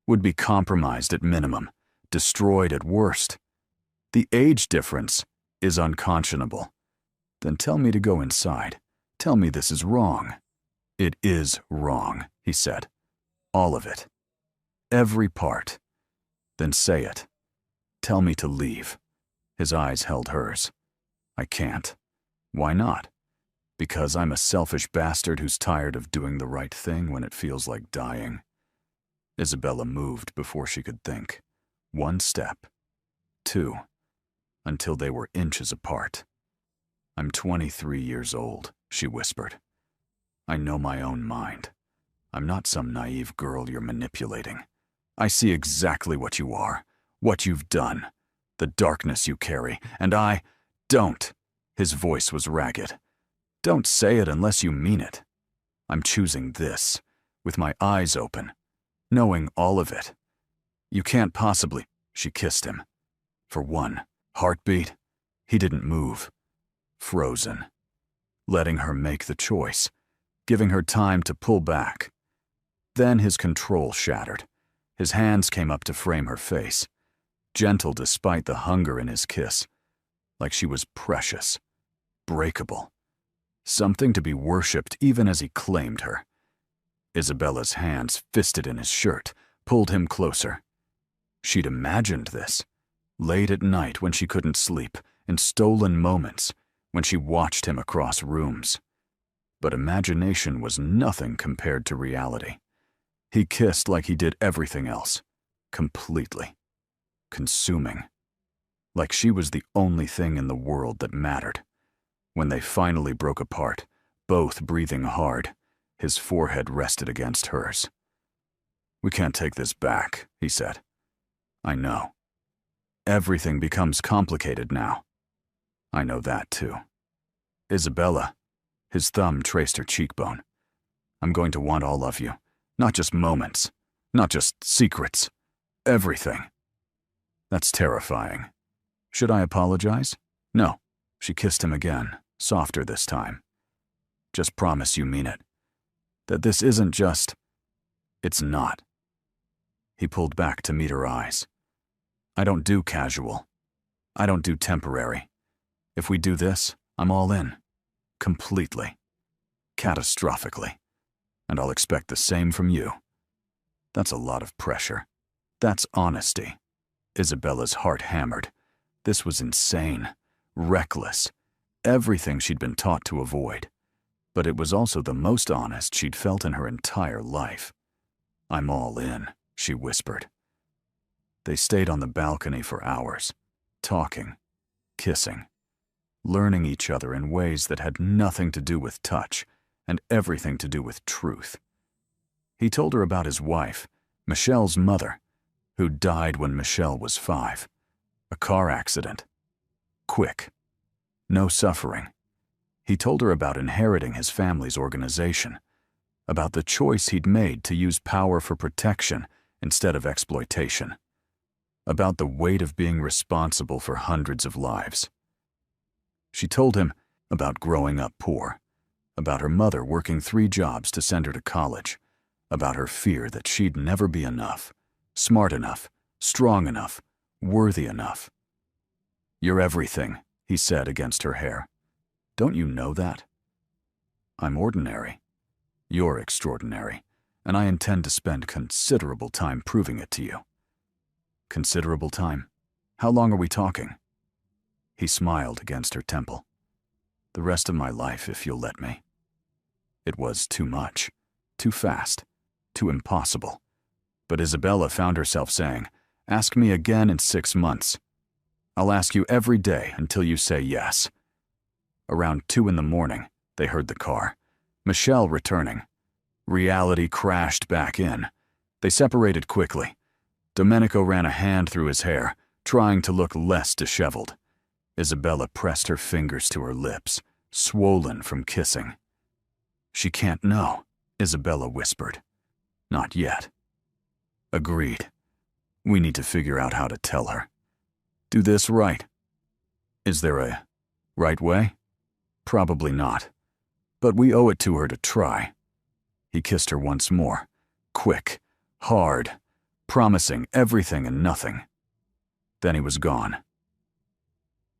would be compromised at minimum, destroyed at worst. The age difference is unconscionable. Then tell me to go inside. Tell me this is wrong. It is wrong, he said. All of it. Every part. Then say it. Tell me to leave. His eyes held hers. I can't. Why not? Because I'm a selfish bastard who's tired of doing the right thing when it feels like dying. Isabella moved before she could think. 1 step. 2. Until they were inches apart. I'm 23 years old, she whispered. I know my own mind. I'm not some naive girl you're manipulating. I see exactly what you are, what you've done, the darkness you carry, and I don't. His voice was ragged. Don't say it unless you mean it. I'm choosing this, with my eyes open, knowing all of it. You can't possibly, she kissed him. For 1 heartbeat, he didn't move. Frozen. Letting her make the choice, giving her time to pull back. Then his control shattered. His hands came up to frame her face, gentle despite the hunger in his kiss, like she was precious, breakable, something to be worshipped even as he claimed her. Isabella's hands, fisted in his shirt, pulled him closer. She'd imagined this, late at night when she couldn't sleep, in stolen moments, when she watched him across rooms. But imagination was nothing compared to reality. He kissed like he did everything else, completely, consuming, like she was the only thing in the world that mattered. When they finally broke apart, both breathing hard, his forehead rested against hers. We can't take this back, he said. I know. Everything becomes complicated now. I know that too. Isabella, his thumb traced her cheekbone. I'm going to want all of you. Not just moments, not just secrets, everything. That's terrifying. Should I apologize? No. She kissed him again, softer this time. Just promise you mean it. That this isn't just... It's not. He pulled back to meet her eyes. I don't do casual. I don't do temporary. If we do this, I'm all in. Completely. Catastrophically. And I'll expect the same from you. That's a lot of pressure. That's honesty. Isabella's heart hammered. This was insane. Reckless. Everything she'd been taught to avoid. But it was also the most honest she'd felt in her entire life. I'm all in, she whispered. They stayed on the balcony for hours, talking, kissing, learning each other in ways that had nothing to do with touch and everything to do with truth. He told her about his wife, Michelle's mother, who died when Michelle was 5. A car accident. Quick. No suffering. He told her about inheriting his family's organization, about the choice he'd made to use power for protection instead of exploitation, about the weight of being responsible for hundreds of lives. She told him about growing up poor, about her mother working 3 jobs to send her to college, about her fear that she'd never be enough, smart enough, strong enough, worthy enough. You're everything, he said against her hair. Don't you know that? I'm ordinary. You're extraordinary, and I intend to spend considerable time proving it to you. Considerable time? How long are we talking? He smiled against her temple. The rest of my life, if you'll let me. It was too much, too fast, too impossible. But Isabella found herself saying, ask me again in 6 months. I'll ask you every day until you say yes. Around 2 in the morning, they heard the car. Michelle returning. Reality crashed back in. They separated quickly. Domenico ran a hand through his hair, trying to look less disheveled. Isabella pressed her fingers to her lips, swollen from kissing. She can't know, Isabella whispered. Not yet. Agreed. We need to figure out how to tell her. Do this right. Is there a right way? Probably not. But we owe it to her to try. He kissed her once more, quick, hard, promising everything and nothing. Then he was gone.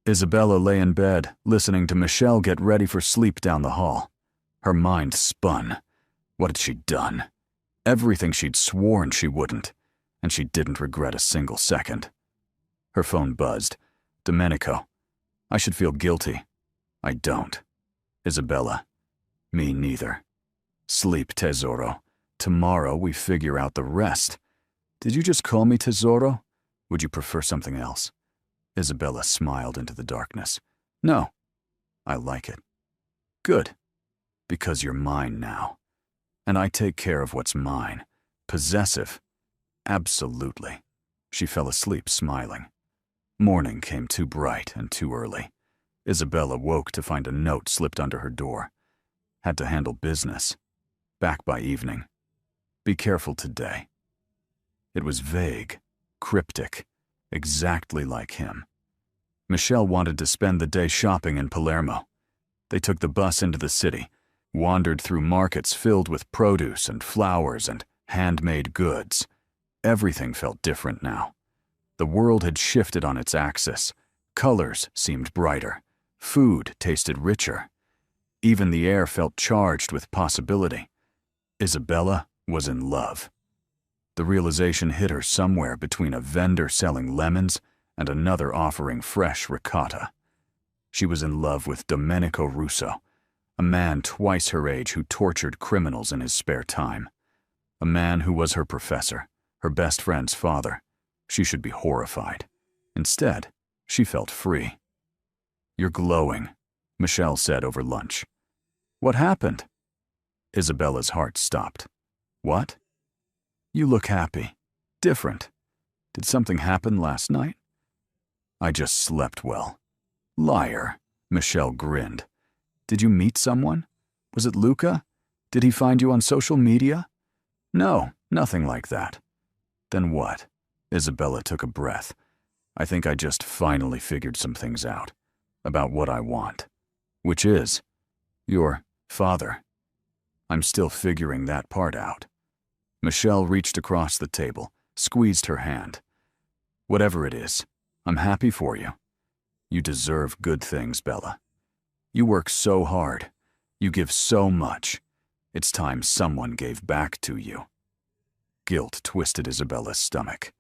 Isabella lay in bed, listening to Michelle get ready for sleep down the hall. Her mind spun. What had she done? Everything she'd sworn she wouldn't, and she didn't regret a single second. Her phone buzzed. Domenico. I should feel guilty. I don't. Isabella. Me neither. Sleep, tesoro. Tomorrow we figure out the rest. Did you just call me tesoro? Would you prefer something else? Isabella smiled into the darkness. No. I like it. Good. Because you're mine now. And I take care of what's mine. Possessive. Absolutely. She fell asleep smiling. Morning came too bright and too early. Isabella woke to find a note slipped under her door. Had to handle business. Back by evening. Be careful today. It was vague, cryptic, exactly like him. Michelle wanted to spend the day shopping in Palermo. They took the bus into the city, wandered through markets filled with produce and flowers and handmade goods. Everything felt different now. The world had shifted on its axis. Colors seemed brighter. Food tasted richer. Even the air felt charged with possibility. Isabella was in love. The realization hit her somewhere between a vendor selling lemons and another offering fresh ricotta. She was in love with Domenico Russo, a man twice her age who tortured criminals in his spare time. A man who was her professor, her best friend's father. She should be horrified. Instead, she felt free. You're glowing, Michelle said over lunch. What happened? Isabella's heart stopped. What? You look happy. Different. Did something happen last night? I just slept well. Liar, Michelle grinned. Did you meet someone? Was it Luca? Did he find you on social media? No, nothing like that. Then what? Isabella took a breath. I think I just finally figured some things out. About what I want. Which is your father. I'm still figuring that part out. Michelle reached across the table, squeezed her hand. Whatever it is, I'm happy for you. You deserve good things, Bella. You work so hard. You give so much. It's time someone gave back to you. Guilt twisted Isabella's stomach.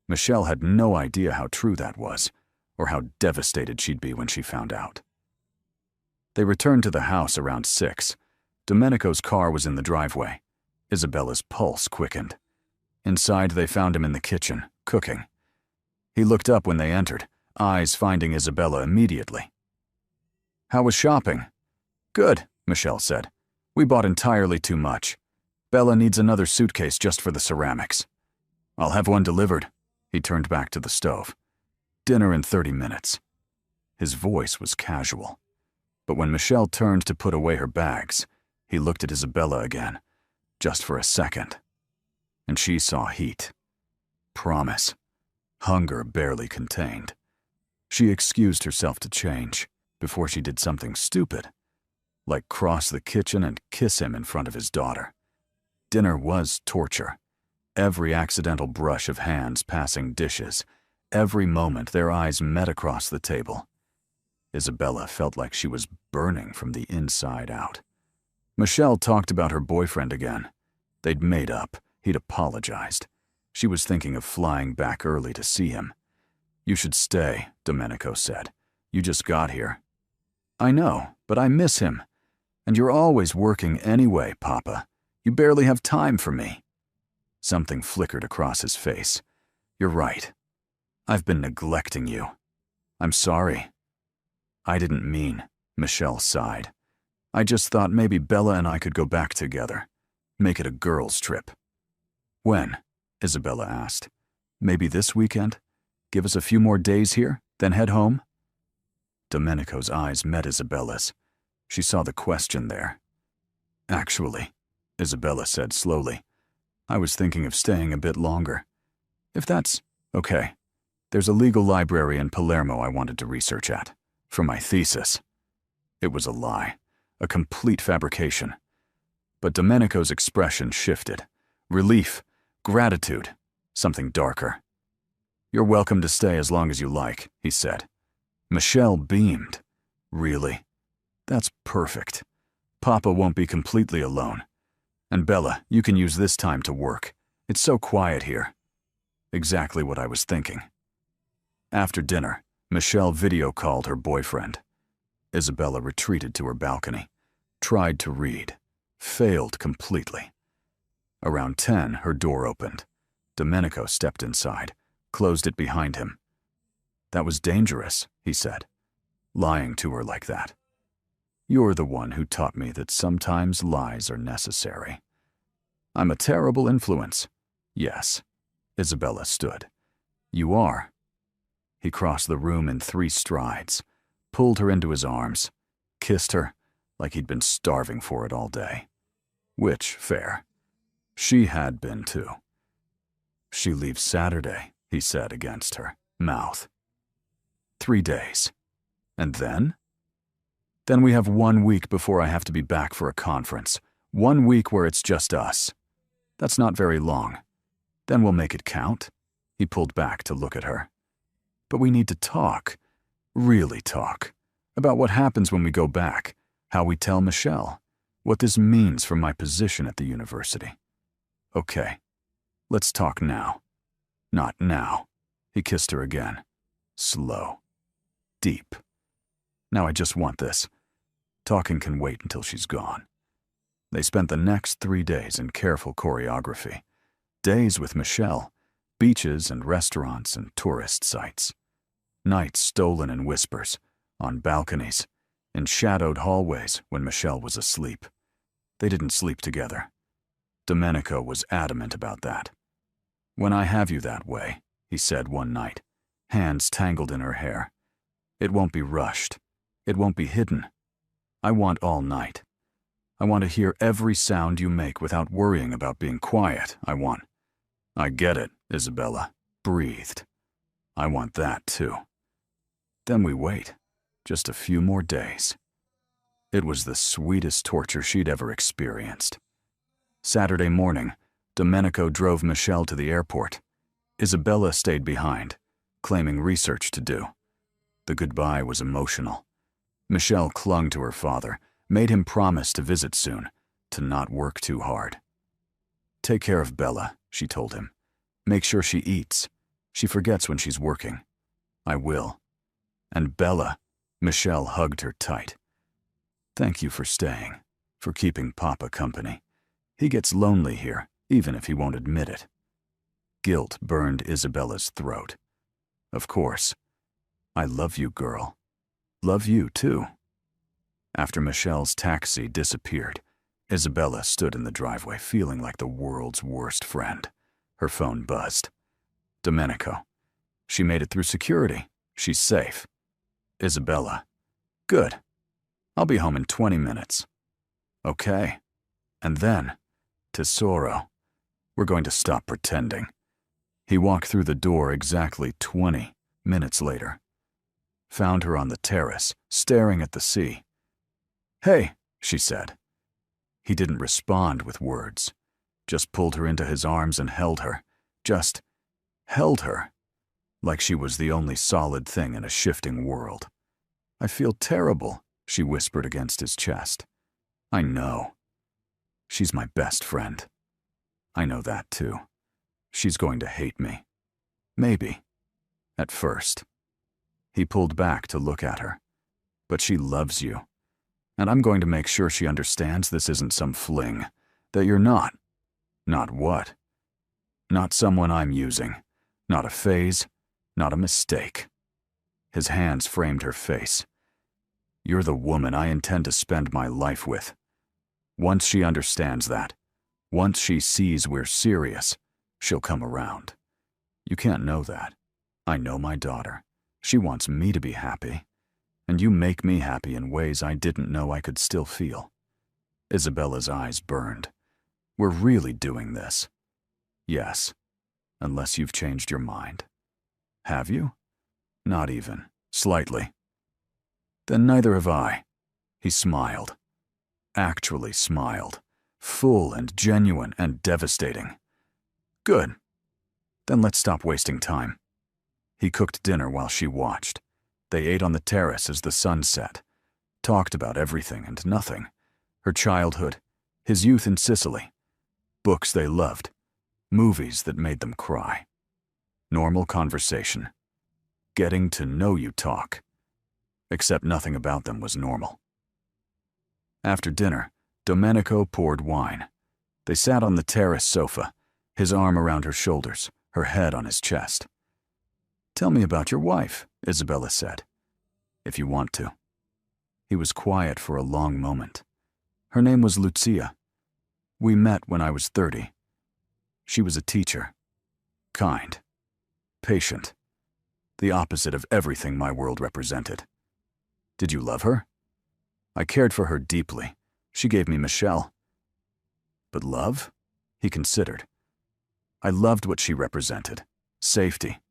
Michelle had no idea how true that was, or how devastated she'd be when she found out. They returned to the house around 6. Domenico's car was in the driveway. Isabella's pulse quickened. Inside, they found him in the kitchen, cooking. He looked up when they entered, eyes finding Isabella immediately. "How was shopping?" "Good," Michelle said. "We bought entirely too much. Bella needs another suitcase just for the ceramics." "I'll have one delivered." He turned back to the stove. "Dinner in 30 minutes. His voice was casual. But when Michelle turned to put away her bags, he looked at Isabella again, just for a second. And she saw heat. Promise. Hunger barely contained. She excused herself to change before she did something stupid, like cross the kitchen and kiss him in front of his daughter. Dinner was torture. Every accidental brush of hands passing dishes, every moment their eyes met across the table. Isabella felt like she was burning from the inside out. Michelle talked about her boyfriend again. They'd made up. He'd apologized. She was thinking of flying back early to see him. "You should stay," Domenico said. "You just got here." "I know, but I miss him. And you're always working anyway, Papa. You barely have time for me." Something flickered across his face. "You're right. I've been neglecting you. I'm sorry." "I didn't mean," Michelle sighed. "I just thought maybe Bella and I could go back together. Make it a girls' trip." "When?" Isabella asked. "Maybe this weekend? Give us a few more days here, then head home?" Domenico's eyes met Isabella's. She saw the question there. "Actually," Isabella said slowly, "I was thinking of staying a bit longer. If that's okay. There's a legal library in Palermo I wanted to research at, for my thesis." It was a lie, a complete fabrication. But Domenico's expression shifted. Relief, gratitude, something darker. "You're welcome to stay as long as you like," he said. Michelle beamed. "Really? That's perfect. Papa won't be completely alone. And Bella, you can use this time to work. It's so quiet here." Exactly what I was thinking. After dinner, Michelle video called her boyfriend. Isabella retreated to her balcony, tried to read, failed completely. Around 10, her door opened. Domenico stepped inside, closed it behind him. "That was dangerous," he said, lying to her like that. "You're the one who taught me that sometimes lies are necessary." "I'm a terrible influence." "Yes." Isabella stood. "You are." He crossed the room in 3 strides, pulled her into his arms, kissed her like he'd been starving for it all day. Which, fair. She had been too. "She leaves Saturday," he said against her mouth. 3 days. "And then?" "Then we have 1 week before I have to be back for a conference. 1 week where it's just us. That's not very long. Then we'll make it count." He pulled back to look at her. "But we need to talk, really talk, about what happens when we go back, how we tell Michelle, what this means for my position at the university." "Okay, let's talk now." "Not now." He kissed her again. Slow. Deep. "Now I just want this. Talking can wait until she's gone." They spent the next 3 days in careful choreography. Days with Michelle, beaches and restaurants and tourist sites. Nights stolen in whispers, on balconies, in shadowed hallways when Michelle was asleep. They didn't sleep together. Domenico was adamant about that. "When I have you that way," he said one night, hands tangled in her hair, "it won't be rushed. It won't be hidden. I want all night. I want to hear every sound you make without worrying about being quiet. I get it," Isabella breathed. "I want that too." Then we wait, just a few more days. It was the sweetest torture she'd ever experienced. Saturday morning, Domenico drove Michelle to the airport. Isabella stayed behind, claiming research to do. The goodbye was emotional. Michelle clung to her father, made him promise to visit soon, to not work too hard. "Take care of Bella," she told him. "Make sure she eats. She forgets when she's working." "I will." "And Bella," Michelle hugged her tight. "Thank you for staying, for keeping Papa company. He gets lonely here, even if he won't admit it." Guilt burned Isabella's throat. "Of course. I love you, girl. Love you, too." After Michelle's taxi disappeared, Isabella stood in the driveway feeling like the world's worst friend. Her phone buzzed. "Domenico. She made it through security. She's safe." "Isabella. Good. I'll be home in 20 minutes. "Okay." And then, "Tesoro. We're going to stop pretending." He walked through the door exactly 20 minutes later. Found her on the terrace, staring at the sea. "Hey," she said. He didn't respond with words, just pulled her into his arms and held her. Just held her, like she was the only solid thing in a shifting world. "I feel terrible," she whispered against his chest. "I know. She's my best friend. I know that too. She's going to hate me. Maybe. At first." He pulled back to look at her. "But she loves you. And I'm going to make sure she understands this isn't some fling. That you're not." "Not what?" "Not someone I'm using. Not a phase. Not a mistake." His hands framed her face. "You're the woman I intend to spend my life with. Once she understands that, once she sees we're serious, she'll come around. You can't know that. I know my daughter. She wants me to be happy. And you make me happy in ways I didn't know I could still feel." Isabella's eyes burned. "We're really doing this?" "Yes. Unless you've changed your mind." "Have you?" "Not even. Slightly." "Then neither have I." He smiled. Actually smiled. Full and genuine and devastating. "Good. Then let's stop wasting time." He cooked dinner while she watched. They ate on the terrace as the sun set. Talked about everything and nothing. Her childhood, his youth in Sicily. Books they loved. Movies that made them cry. Normal conversation. Getting to know you talk. Except nothing about them was normal. After dinner, Domenico poured wine. They sat on the terrace sofa, his arm around her shoulders, her head on his chest. "Tell me about your wife," Isabella said. "If you want to." He was quiet for a long moment. "Her name was Lucia. We met when I was 30. She was a teacher. Kind. Patient. The opposite of everything my world represented. Did you love her?" "I cared for her deeply. She gave me Michelle." "But love?" He considered. "I loved what she represented. Safety.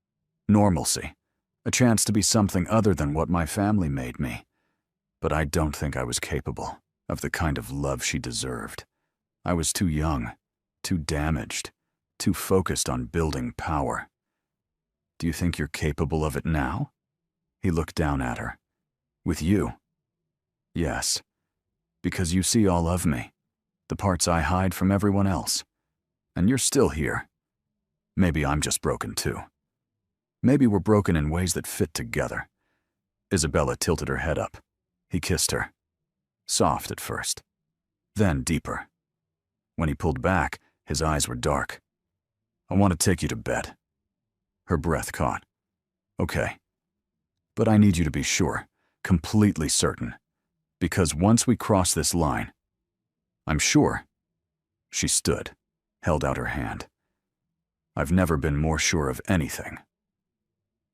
Normalcy. A chance to be something other than what my family made me. But I don't think I was capable of the kind of love she deserved. I was too young, too damaged, too focused on building power. Do you think you're capable of it now?" He looked down at her. "With you?" "Yes. Because you see all of me, the parts I hide from everyone else. And you're still here. Maybe I'm just broken too. Maybe we're broken in ways that fit together." Isabella tilted her head up. He kissed her. Soft at first. Then deeper. When he pulled back, his eyes were dark. "I want to take you to bed." Her breath caught. "Okay. But I need you to be sure, completely certain. Because once we cross this line..." "I'm sure." She stood, held out her hand. "I've never been more sure of anything."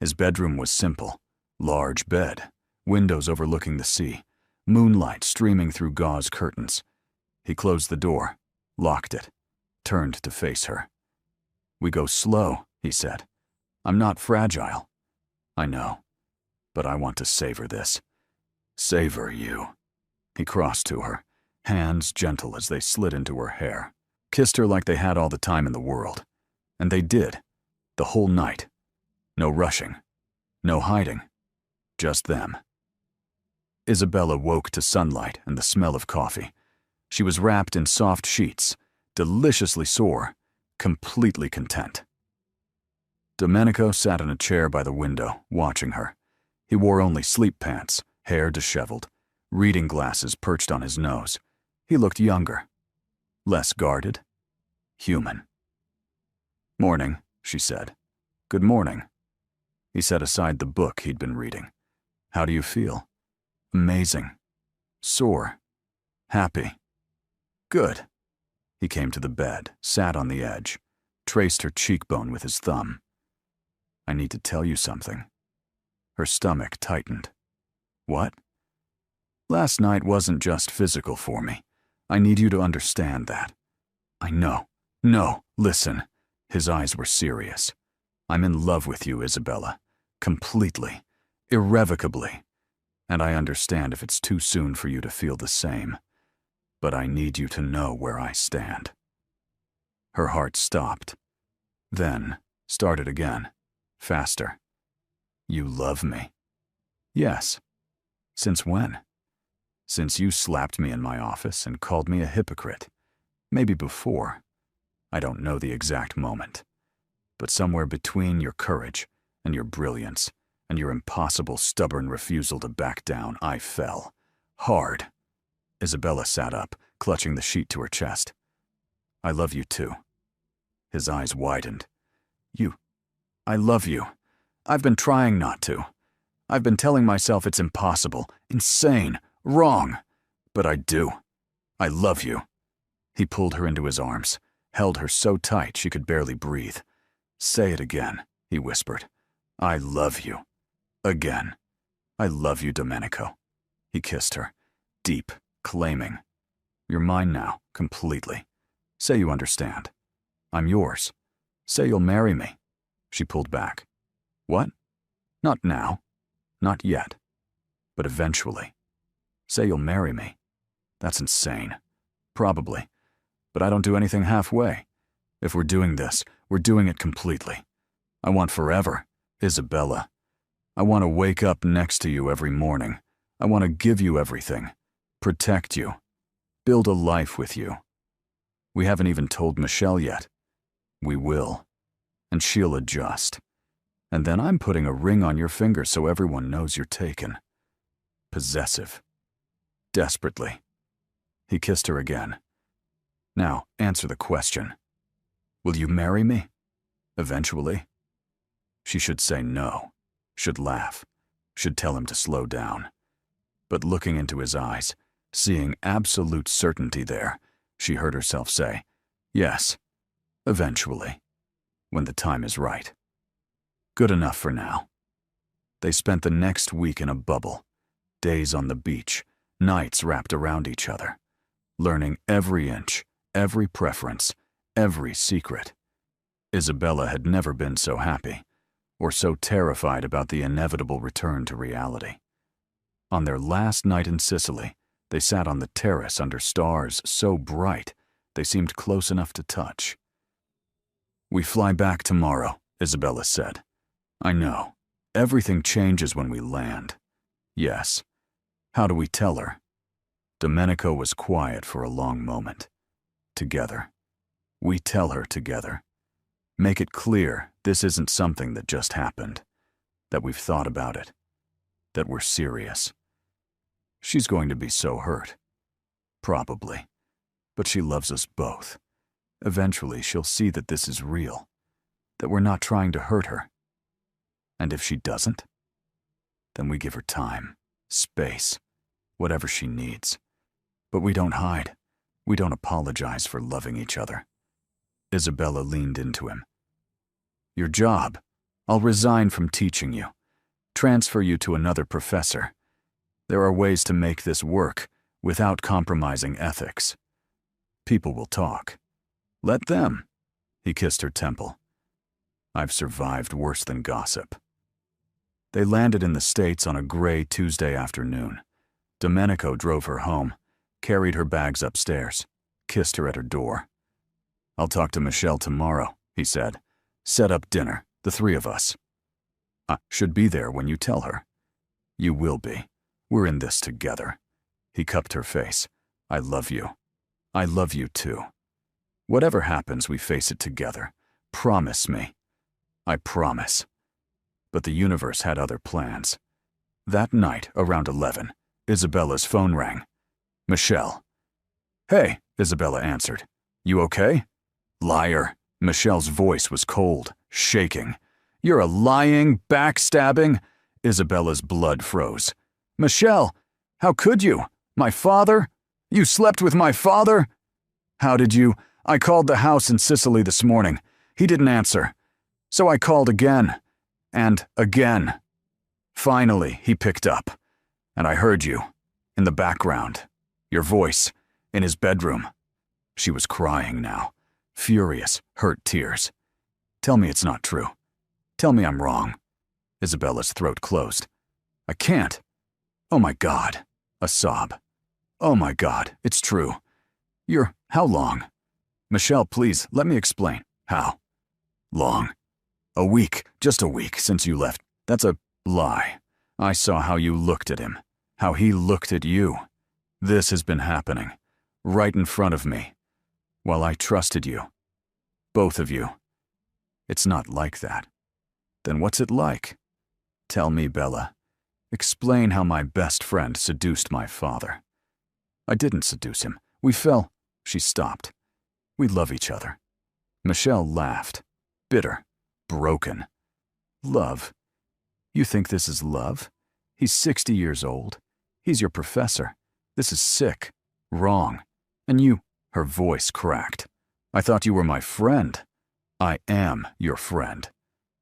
His bedroom was simple. Large bed, windows overlooking the sea, moonlight streaming through gauze curtains. He closed the door, locked it, turned to face her. "We go slow," he said. "I'm not fragile." "I know. But I want to savor this. Savor you." He crossed to her, hands gentle as they slid into her hair. Kissed her like they had all the time in the world. And they did, the whole night. No rushing, no hiding, just them. Isabella woke to sunlight and the smell of coffee. She was wrapped in soft sheets, deliciously sore, completely content. Domenico sat in a chair by the window, watching her. He wore only sleep pants, hair disheveled, reading glasses perched on his nose. He looked younger, less guarded, human. "Morning," she said. "Good morning." He set aside the book he'd been reading. "How do you feel?" "Amazing. Sore. Happy." "Good." He came to the bed, sat on the edge, traced her cheekbone with his thumb. "I need to tell you something." Her stomach tightened. "What?" "Last night wasn't just physical for me. I need you to understand that." "I know. No, listen." His eyes were serious. "I'm in love with you, Isabella. Completely. Irrevocably. And I understand if it's too soon for you to feel the same. But I need you to know where I stand." Her heart stopped. Then started again, faster. "You love me?" "Yes." "Since when?" "Since you slapped me in my office and called me a hypocrite. Maybe before. I don't know the exact moment. But somewhere between your courage and your brilliance and your impossible, stubborn refusal to back down, I fell. Hard." Isabella sat up, clutching the sheet to her chest. "I love you too." His eyes widened. I love you. I've been trying not to. I've been telling myself it's impossible, insane, wrong. But I do. I love you." He pulled her into his arms, held her so tight she could barely breathe. "Say it again," he whispered. "I love you. Again. I love you, Domenico." He kissed her, deep, claiming. "You're mine now, completely. Say you understand. I'm yours. Say you'll marry me." She pulled back. "What? Not now. Not yet. But eventually. Say you'll marry me. That's insane. Probably. But I don't do anything halfway. If we're doing this, we're doing it completely. I want forever, Isabella. I want to wake up next to you every morning. I want to give you everything. Protect you. Build a life with you. We haven't even told Michelle yet. We will. And she'll adjust. And then I'm putting a ring on your finger so everyone knows you're taken." Possessive. Desperately. He kissed her again. "Now, answer the question. Will you marry me? Eventually?" She should say no, should laugh, should tell him to slow down. But looking into his eyes, seeing absolute certainty there, she heard herself say, "Yes, eventually, when the time is right." Good enough for now. They spent the next week in a bubble, days on the beach, nights wrapped around each other, learning every inch, every preference, every secret. Isabella had never been so happy, or so terrified about the inevitable return to reality. On their last night in Sicily, they sat on the terrace under stars so bright they seemed close enough to touch. "We fly back tomorrow," Isabella said. "I know. Everything changes when we land." "Yes. How do we tell her?" Domenico was quiet for a long moment. "Together. We tell her together. Make it clear this isn't something that just happened, that we've thought about it, that we're serious. She's going to be so hurt. Probably. But she loves us both. Eventually she'll see that this is real, that we're not trying to hurt her. And if she doesn't, then we give her time, space, whatever she needs. But we don't hide. We don't apologize for loving each other." Isabella leaned into him. "Your job. I'll resign from teaching you. Transfer you to another professor. There are ways to make this work without compromising ethics. People will talk. Let them." He kissed her temple. "I've survived worse than gossip." They landed in the States on a gray Tuesday afternoon. Domenico drove her home, carried her bags upstairs, kissed her at her door. "I'll talk to Michelle tomorrow," he said. "Set up dinner, the three of us. I should be there when you tell her." "You will be. We're in this together. He cupped her face. I love you. I love you too. Whatever happens, we face it together. Promise me. I promise. But the universe had other plans. That night, around 11, Isabella's phone rang. Michelle. Hey, Isabella answered. You okay? Liar. Michelle's voice was cold, shaking. You're a lying, backstabbing. Isabella's blood froze. Michelle, how could you? My father? You slept with my father? How did you? I called the house in Sicily this morning. He didn't answer. So I called again. And again. Finally, he picked up. And I heard you. In the background. Your voice. In his bedroom. She was crying now. Furious, hurt tears. Tell me it's not true. Tell me I'm wrong. Isabella's throat closed. I can't. Oh my God. A sob. Oh my God, it's true. You're how long? Michelle, please, let me explain. How? Long. A week, just a week since you left. That's a lie. I saw how you looked at him. How he looked at you. This has been happening. Right in front of me. While I trusted you. Both of you. It's not like that. Then what's it like? Tell me, Bella. Explain how my best friend seduced my father. I didn't seduce him. We fell. She stopped. We love each other. Michelle laughed. Bitter. Broken. Love? You think this is love? He's 60 years old. He's your professor. This is sick. Wrong. And you, her voice cracked. I thought you were my friend. I am your friend.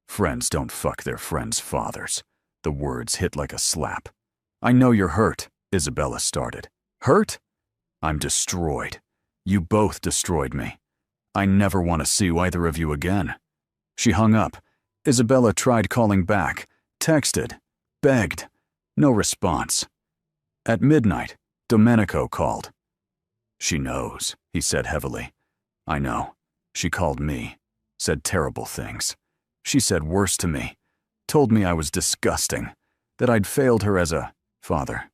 Friends don't fuck their friends' fathers. The words hit like a slap. I know you're hurt, Isabella started. Hurt? I'm destroyed. You both destroyed me. I never want to see either of you again. She hung up. Isabella tried calling back, texted, begged. No response. At midnight, Domenico called. She knows, he said heavily. I know. She called me, said terrible things. She said worse to me, told me I was disgusting, that I'd failed her as a father,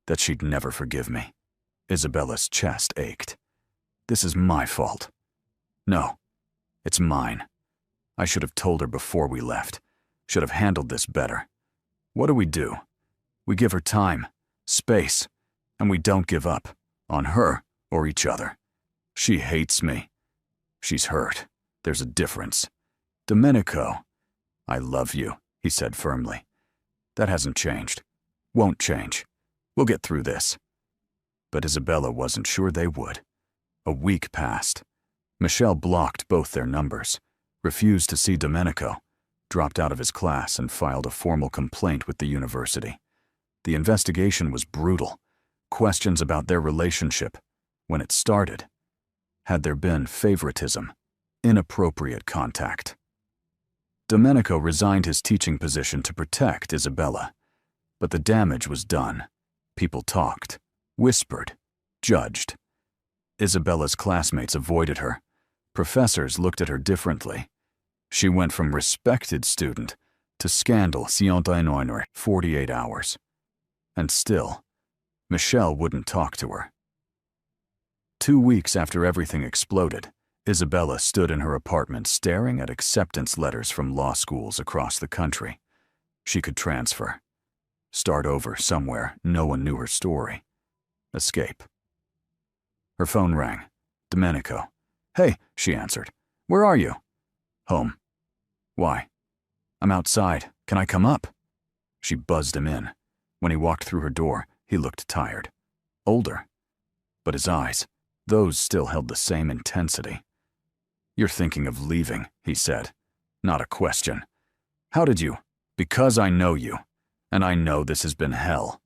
that she'd never forgive me. Isabella's chest ached. This is my fault. No, it's mine. I should have told her before we left. Should have handled this better. What do? We give her time, space, and we don't give up, on her or each other. She hates me. She's hurt. There's a difference. Domenico, I love you, he said firmly. That hasn't changed. Won't change. We'll get through this. But Isabella wasn't sure they would. A week passed. Michelle blocked both their numbers, refused to see Domenico, dropped out of his class and filed a formal complaint with the university. The investigation was brutal. Questions about their relationship, when it started. Had there been favoritism, inappropriate contact? Domenico resigned his teaching position to protect Isabella. But the damage was done. People talked, whispered, judged. Isabella's classmates avoided her. Professors looked at her differently. She went from respected student to scandal in 48 hours. And still, Michelle wouldn't talk to her. 2 weeks after everything exploded, Isabella stood in her apartment staring at acceptance letters from law schools across the country. She could transfer. Start over somewhere no one knew her story. Escape. Her phone rang. Domenico. Hey, she answered. Where are you? Home. Why? I'm outside. Can I come up? She buzzed him in. When he walked through her door, he looked tired. Older. But his eyes, those still held the same intensity. You're thinking of leaving, he said. Not a question. How did you? Because I know you. And I know this has been hell.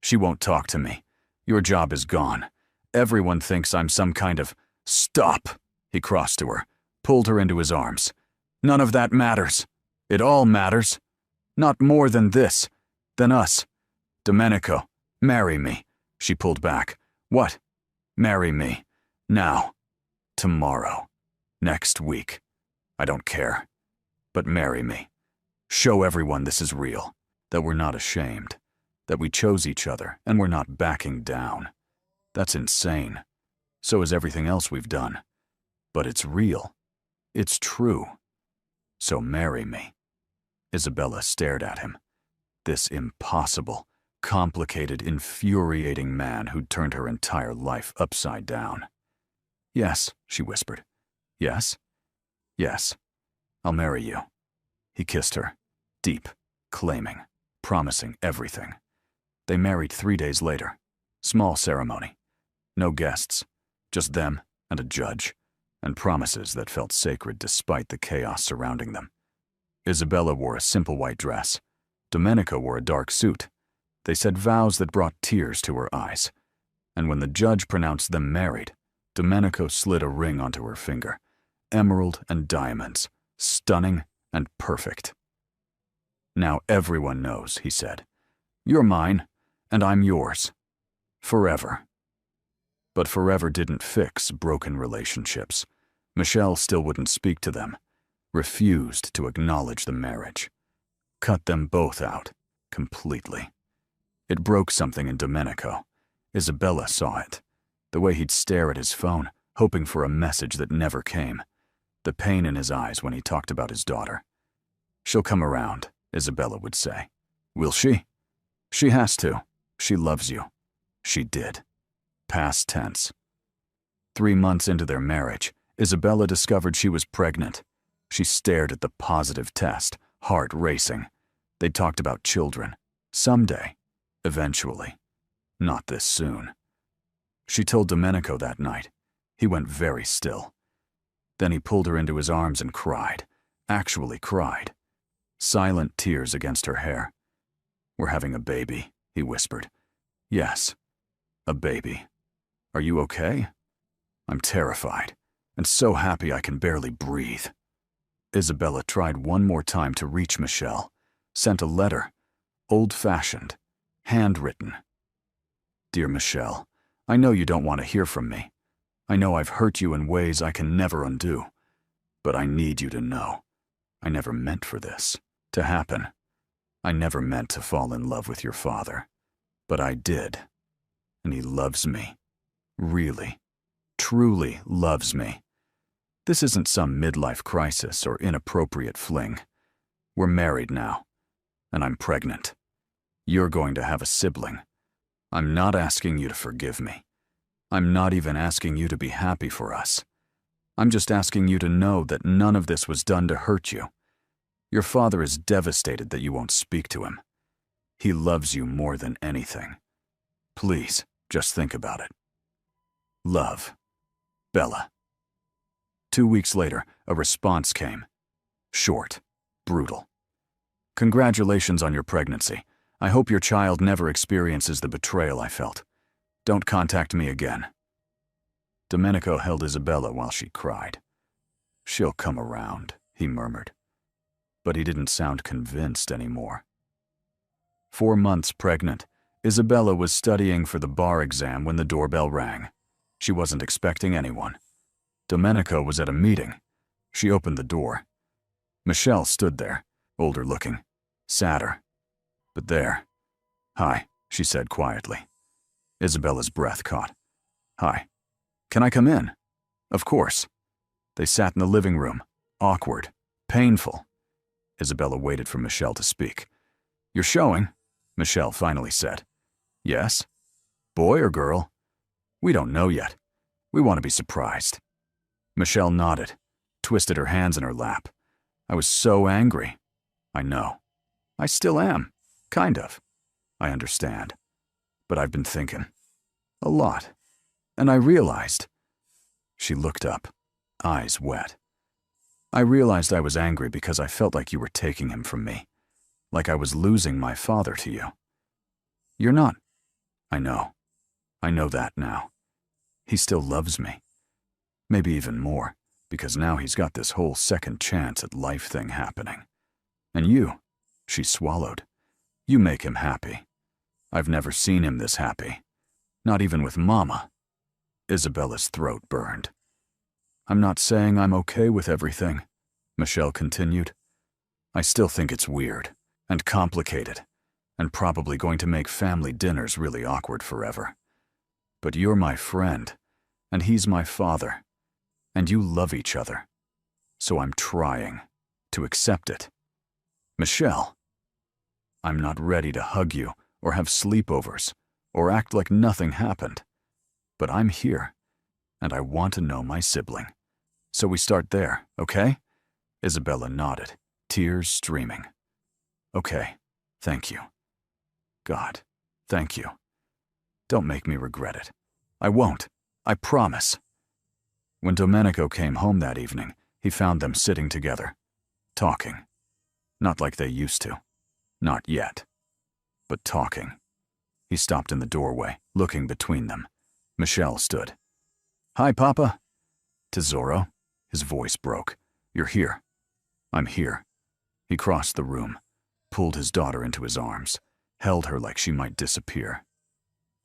She won't talk to me. Your job is gone. Everyone thinks I'm some kind of... Stop! He crossed to her, pulled her into his arms. None of that matters. It all matters. Not more than this. Than us. Domenico, marry me. She pulled back. What? Marry me. Now. Tomorrow. Next week. I don't care. But marry me. Show everyone this is real. That we're not ashamed. that we chose each other and we're not backing down. That's insane. So is everything else we've done. But it's real. It's true. So marry me." Isabella stared at him. This impossible, complicated, infuriating man who'd turned her entire life upside down. "Yes," she whispered. "Yes? Yes. I'll marry you." He kissed her, deep, claiming, promising everything. They married 3 days later. Small ceremony. No guests, just them and a judge, and promises that felt sacred despite the chaos surrounding them. Isabella wore a simple white dress. Domenico wore a dark suit. They said vows that brought tears to her eyes. And when the judge pronounced them married, Domenico slid a ring onto her finger. Emerald and diamonds, stunning and perfect. "Now everyone knows," he said. "You're mine, and I'm yours. Forever." But forever didn't fix broken relationships. Michelle still wouldn't speak to them, refused to acknowledge the marriage. Cut them both out, completely. It broke something in Domenico. Isabella saw it. The way he'd stare at his phone, hoping for a message that never came. The pain in his eyes when he talked about his daughter. "She'll come around," Isabella would say. "Will she?" "She has to. She loves you." She did. Past tense. 3 months into their marriage, Isabella discovered she was pregnant. She stared at the positive test, heart racing. They talked about children. Someday. Eventually. Not this soon. She told Domenico that night. He went very still. Then he pulled her into his arms and cried. Actually cried. Silent tears against her hair. "We're having a baby," he whispered. "Yes, a baby. Are you okay?" "I'm terrified, and so happy I can barely breathe." Isabella tried one more time to reach Michelle. Sent a letter. Old-fashioned. Handwritten. "Dear Michelle, I know you don't want to hear from me. I know I've hurt you in ways I can never undo. But I need you to know. I never meant for this to happen. I never meant to fall in love with your father. But I did. And he loves me. Really, truly loves me. This isn't some midlife crisis or inappropriate fling. We're married now. And I'm pregnant. You're going to have a sibling. I'm not asking you to forgive me. I'm not even asking you to be happy for us. I'm just asking you to know that none of this was done to hurt you. Your father is devastated that you won't speak to him. He loves you more than anything. Please, just think about it. Love, Bella." 2 weeks later, a response came. Short, brutal. "Congratulations on your pregnancy. I hope your child never experiences the betrayal I felt. Don't contact me again." Domenico held Isabella while she cried. "She'll come around," he murmured. But he didn't sound convinced anymore. 4 months pregnant, Isabella was studying for the bar exam when the doorbell rang. She wasn't expecting anyone. Domenico was at a meeting. She opened the door. Michelle stood there, older looking, sadder. But there. "Hi," she said quietly. Isabella's breath caught. "Hi. Can I come in?" "Of course." They sat in the living room, awkward, painful. Isabella waited for Michelle to speak. "You're showing," Michelle finally said. "Yes? Boy or girl?" "We don't know yet. We want to be surprised." Michelle nodded, twisted her hands in her lap. "I was so angry." "I know. I still am. Kind of. I understand. But I've been thinking. A lot. And I realized." She looked up, eyes wet. "I realized I was angry because I felt like you were taking him from me. Like I was losing my father to you. You're not." "I know. I know that now. He still loves me. Maybe even more, because now he's got this whole second chance at life thing happening. And you," she swallowed, "you make him happy. I've never seen him this happy. Not even with Mama." Isabella's throat burned. "I'm not saying I'm okay with everything," Michelle continued. "I still think it's weird and complicated. and probably going to make family dinners really awkward forever. But you're my friend, and he's my father, and you love each other. So I'm trying to accept it. Michelle, I'm not ready to hug you or have sleepovers or act like nothing happened. But I'm here, and I want to know my sibling. So we start there, okay? Isabella nodded, tears streaming. Okay, thank you. God, thank you. Don't make me regret it. I won't. I promise. When Domenico came home that evening, he found them sitting together, talking. Not like they used to. Not yet. But talking. He stopped in the doorway, looking between them. Michelle stood. Hi, Papa. Tesoro. His voice broke. You're here. I'm here. He crossed the room, pulled his daughter into his arms, held her like she might disappear.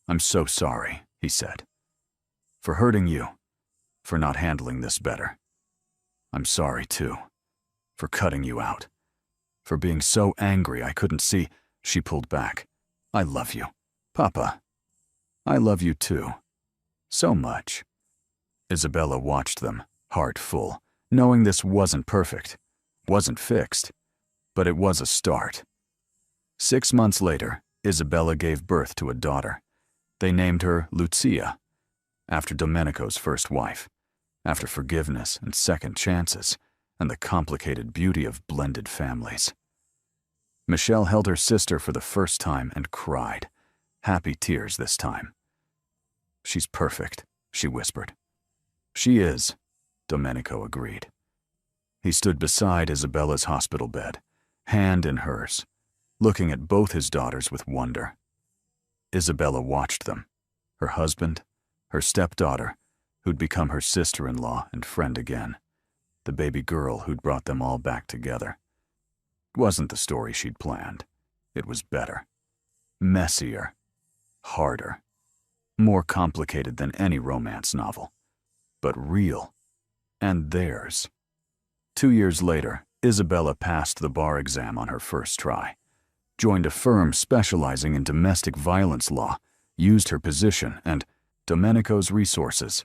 I'm so sorry, he said. For hurting you. For not handling this better. I'm sorry, too. For cutting you out. For being so angry I couldn't see. She pulled back. I love you, Papa. I love you, too. So much. Isabella watched them, heart full, knowing this wasn't perfect, wasn't fixed, but it was a start. 6 months later, Isabella gave birth to a daughter. They named her Lucia, after Domenico's first wife, after forgiveness and second chances, and the complicated beauty of blended families. Michelle held her sister for the first time and cried, happy tears this time. She's perfect, she whispered. She is, Domenico agreed. He stood beside Isabella's hospital bed, hand in hers, looking at both his daughters with wonder. Isabella watched them, her husband, her stepdaughter, who'd become her sister-in-law and friend again, the baby girl who'd brought them all back together. It wasn't the story she'd planned. It was better, messier, harder, more complicated than any romance novel, but real, and theirs. 2 years later, Isabella passed the bar exam on her first try, joined a firm specializing in domestic violence law, used her position and Domenico's resources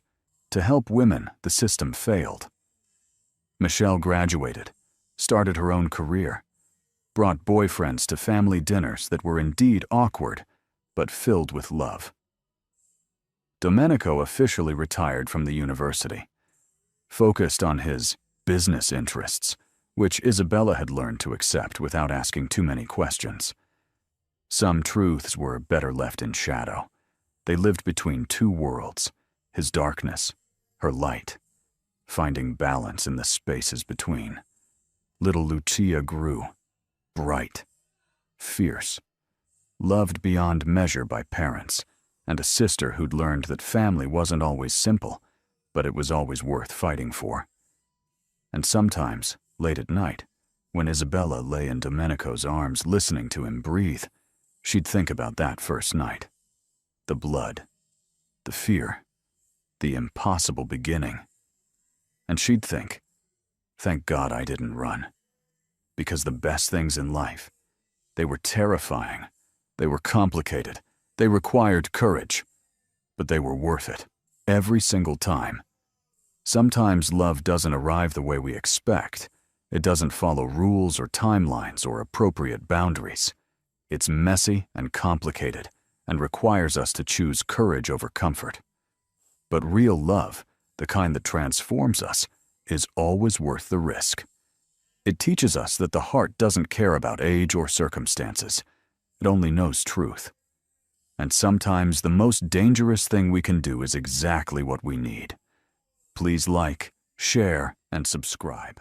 to help women the system failed. Michelle graduated, started her own career, brought boyfriends to family dinners that were indeed awkward, but filled with love. Domenico officially retired from the university, focused on his business interests, which Isabella had learned to accept without asking too many questions. Some truths were better left in shadow. They lived between two worlds, his darkness, her light, finding balance in the spaces between. Little Lucia grew, bright, fierce, loved beyond measure by parents, and a sister who'd learned that family wasn't always simple, but it was always worth fighting for. And sometimes, late at night, when Isabella lay in Domenico's arms listening to him breathe, she'd think about that first night. The blood, the fear, the impossible beginning. And she'd think, thank God I didn't run. Because the best things in life, they were terrifying, they were complicated, they required courage, but they were worth it, every single time. Sometimes love doesn't arrive the way we expect. It doesn't follow rules or timelines or appropriate boundaries. It's messy and complicated and requires us to choose courage over comfort. But real love, the kind that transforms us, is always worth the risk. It teaches us that the heart doesn't care about age or circumstances. It only knows truth. And sometimes the most dangerous thing we can do is exactly what we need. Please like, share, and subscribe.